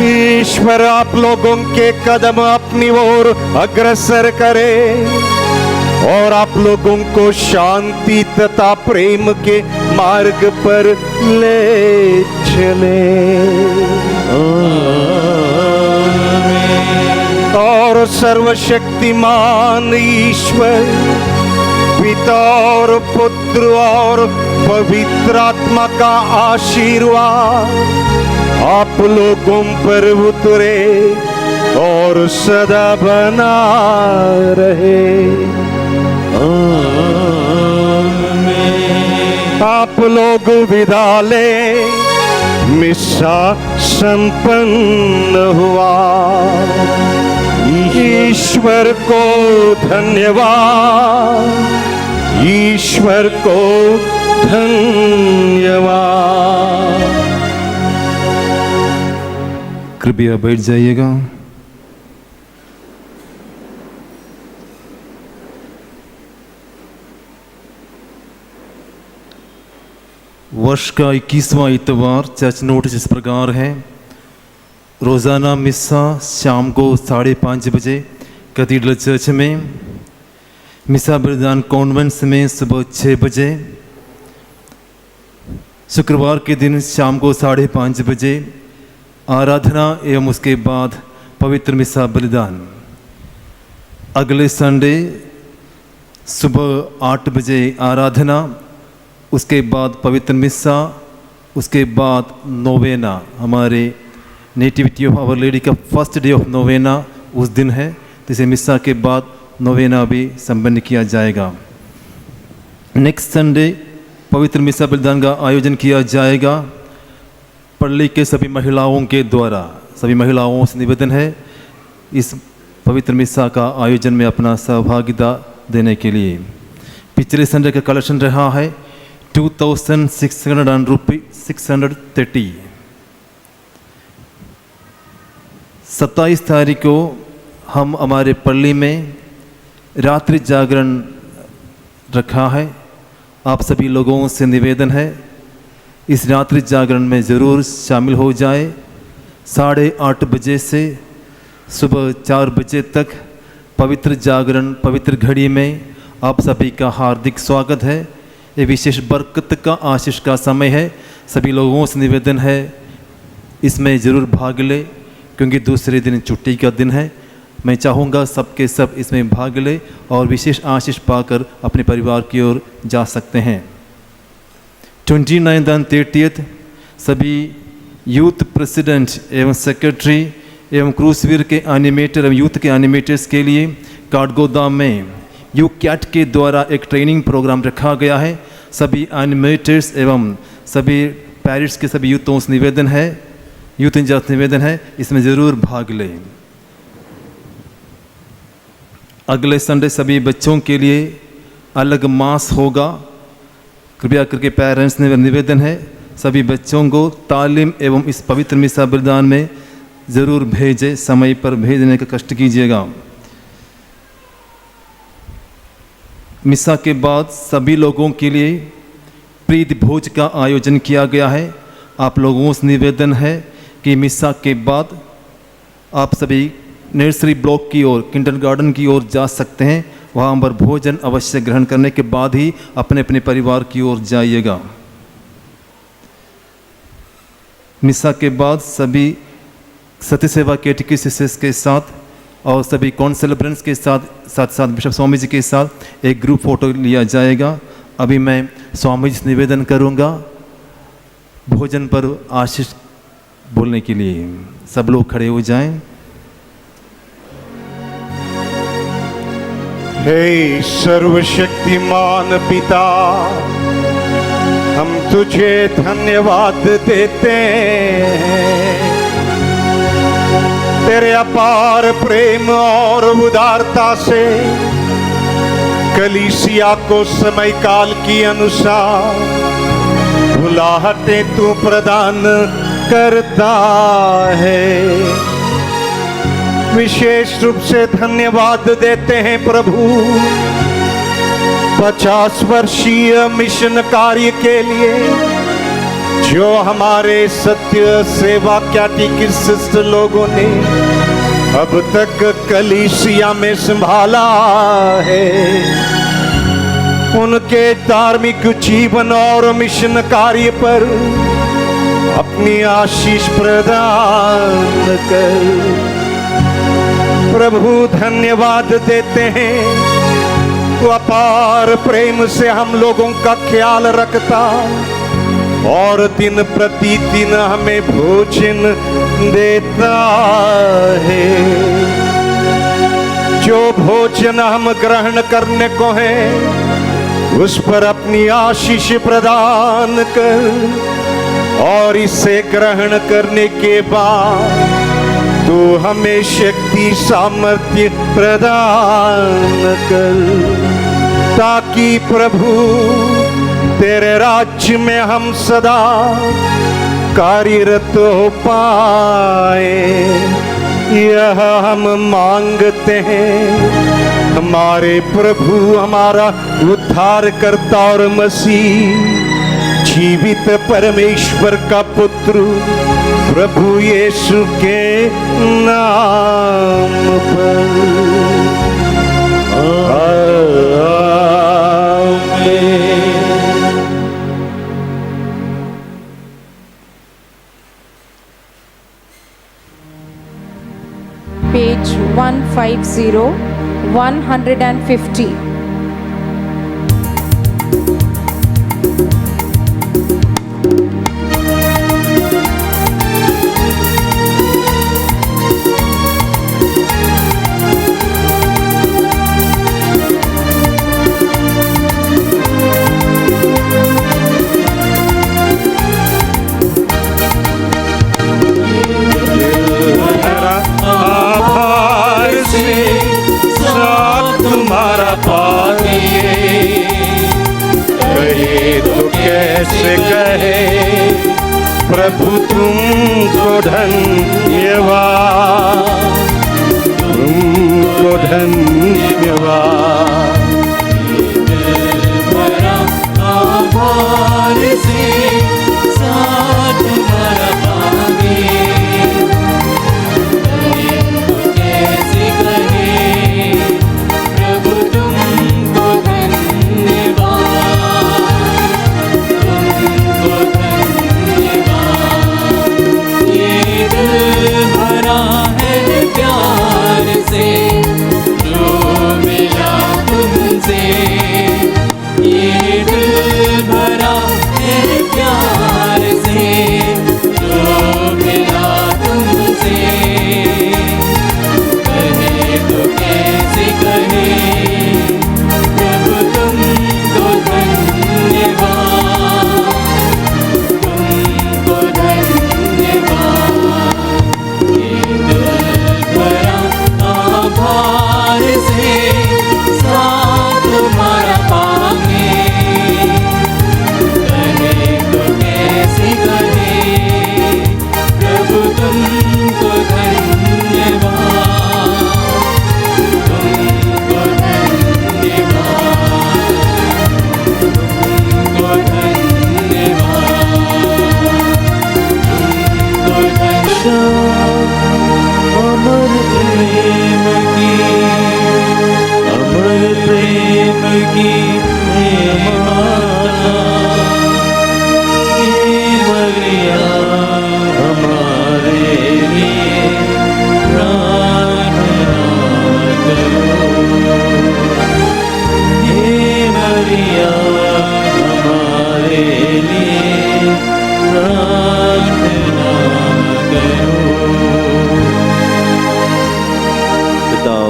ईश्वर आप लोगों के कदम अपनी ओर अग्रसर करे और आप लोगों को शांति तथा प्रेम के मार्ग पर ले चले। और सर्वशक्तिमान ईश्वर पिता और पुत्र और पवित्र आत्मा का आशीर्वाद आप लोगों पर उतरे और सदा बना रहे। आप लोग विदा ले, मिस्सा संपन्न हुआ। ईश्वर को धन्यवाद, ईश्वर को धन्यवाद। कृपया बैठ जाइएगा। वर्ष का 21वां इतवार चर्च नोटिस इस प्रकार है। रोज़ाना मिस्सा शाम को 5:30 बजे कैथीड्रल चर्च में, मिस्सा बलिदान कॉन्वेंट्स में सुबह 6 बजे, शुक्रवार के दिन शाम को 5:30 बजे आराधना एवं उसके बाद पवित्र मिस्सा बलिदान। अगले संडे सुबह 8 बजे आराधना, उसके बाद पवित्र मिस्सा, उसके बाद नोवेना। हमारे नेटिविटी ऑफ आवर लेडी का फर्स्ट डे ऑफ नोवेना उस दिन है, जिसे मिस्सा के बाद नोवेना भी संपन्न किया जाएगा। नेक्स्ट संडे पवित्र मिस्सा बलिदान का आयोजन किया जाएगा पल्ली के सभी महिलाओं के द्वारा। सभी महिलाओं से निवेदन है इस पवित्र मिस्सा का आयोजन में अपना सहभागिता देने के लिए। पिछले संडे का कलेक्शन रहा है 2630 ₹630। 27 तारीख को हम हमारे पल्ली में रात्रि जागरण रखा है। आप सभी लोगों से निवेदन है इस रात्रि जागरण में ज़रूर शामिल हो जाए। 8:30 बजे से सुबह 4 बजे तक पवित्र जागरण, पवित्र घड़ी में आप सभी का हार्दिक स्वागत है। ये विशेष बरकत का, आशीष का समय है। सभी लोगों से निवेदन है इसमें ज़रूर भाग ले, क्योंकि दूसरे दिन छुट्टी का दिन है। मैं चाहूँगा सबके सब इसमें भाग ले और विशेष आशीष पाकर अपने परिवार की ओर जा सकते हैं। 29 और 30 सभी यूथ प्रेसिडेंट एवं सेक्रेटरी एवं क्रूसवीर के एनिमेटर एवं यूथ के एनिमेटर्स के लिए काठगोदाम में यू कैट के द्वारा एक ट्रेनिंग प्रोग्राम रखा गया है। सभी एनिमेटर्स एवं सभी पेरिट्स के सभी यूथों से निवेदन है, यूथ इंचार्ज निवेदन है इसमें ज़रूर भाग लें। अगले संडे सभी बच्चों के लिए अलग मास होगा। कृपया करके पेरेंट्स ने निवेदन है सभी बच्चों को तालीम एवं इस पवित्र मिस्सा बलिदान में ज़रूर भेजें, समय पर भेजने का कष्ट कीजिएगा। मिस्सा के बाद सभी लोगों के लिए प्रीति भोज का आयोजन किया गया है। आप लोगों से निवेदन है कि मिस्सा के बाद आप सभी नर्सरी ब्लॉक की ओर, किंडरगार्टन की ओर जा सकते हैं। वहाँ पर भोजन अवश्य ग्रहण करने के बाद ही अपने अपने परिवार की ओर जाइएगा। मिस्सा के बाद सभी सत्य सेवा कैटेकिसिस के साथ और सभी कॉन्सेलेब्रेंट्स के साथ साथ बिशप स्वामी जी के साथ एक ग्रुप फोटो लिया जाएगा। अभी मैं स्वामी जी से निवेदन करूंगा भोजन पर आशीष बोलने के लिए। सब लोग खड़े हो जाएं। हे सर्वशक्तिमान पिता, हम तुझे धन्यवाद देते हैं अपार प्रेम और उदारता से कलीसिया को समय काल की अनुसार बुलाहटें तू प्रदान करता है। विशेष रूप से धन्यवाद देते हैं प्रभु 50 वर्षीय मिशन कार्य के लिए जो हमारे सत्य सेवा कैटेकिस्ट लोगों ने अब तक कलीसिया में संभाला है। उनके धार्मिक जीवन और मिशन कार्य पर अपनी आशीष प्रदान कर। प्रभु धन्यवाद देते हैं वो अपार प्रेम से हम लोगों का ख्याल रखता और दिन प्रतिदिन हमें भोजन देता है। जो भोजन हम ग्रहण करने को है उस पर अपनी आशीष प्रदान कर और इसे ग्रहण करने के बाद तू हमें शक्ति सामर्थ्य प्रदान कर ताकि प्रभु तेरे राज्य में हम सदा कार्यरत हो पाए। यह हम मांगते हैं हमारे प्रभु हमारा उद्धारकर्ता और मसीह जीवित परमेश्वर का पुत्र प्रभु यीशु के नाम पर। Page 150, 150. कैसे कहे प्रभु तुमको धन्यवाद, तुमको धन्यवाद। आभार से साथ तुम्हारा पावे, कैसे कहे प्रभु तुमको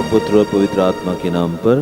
पुत्र और पवित्र आत्मा के नाम पर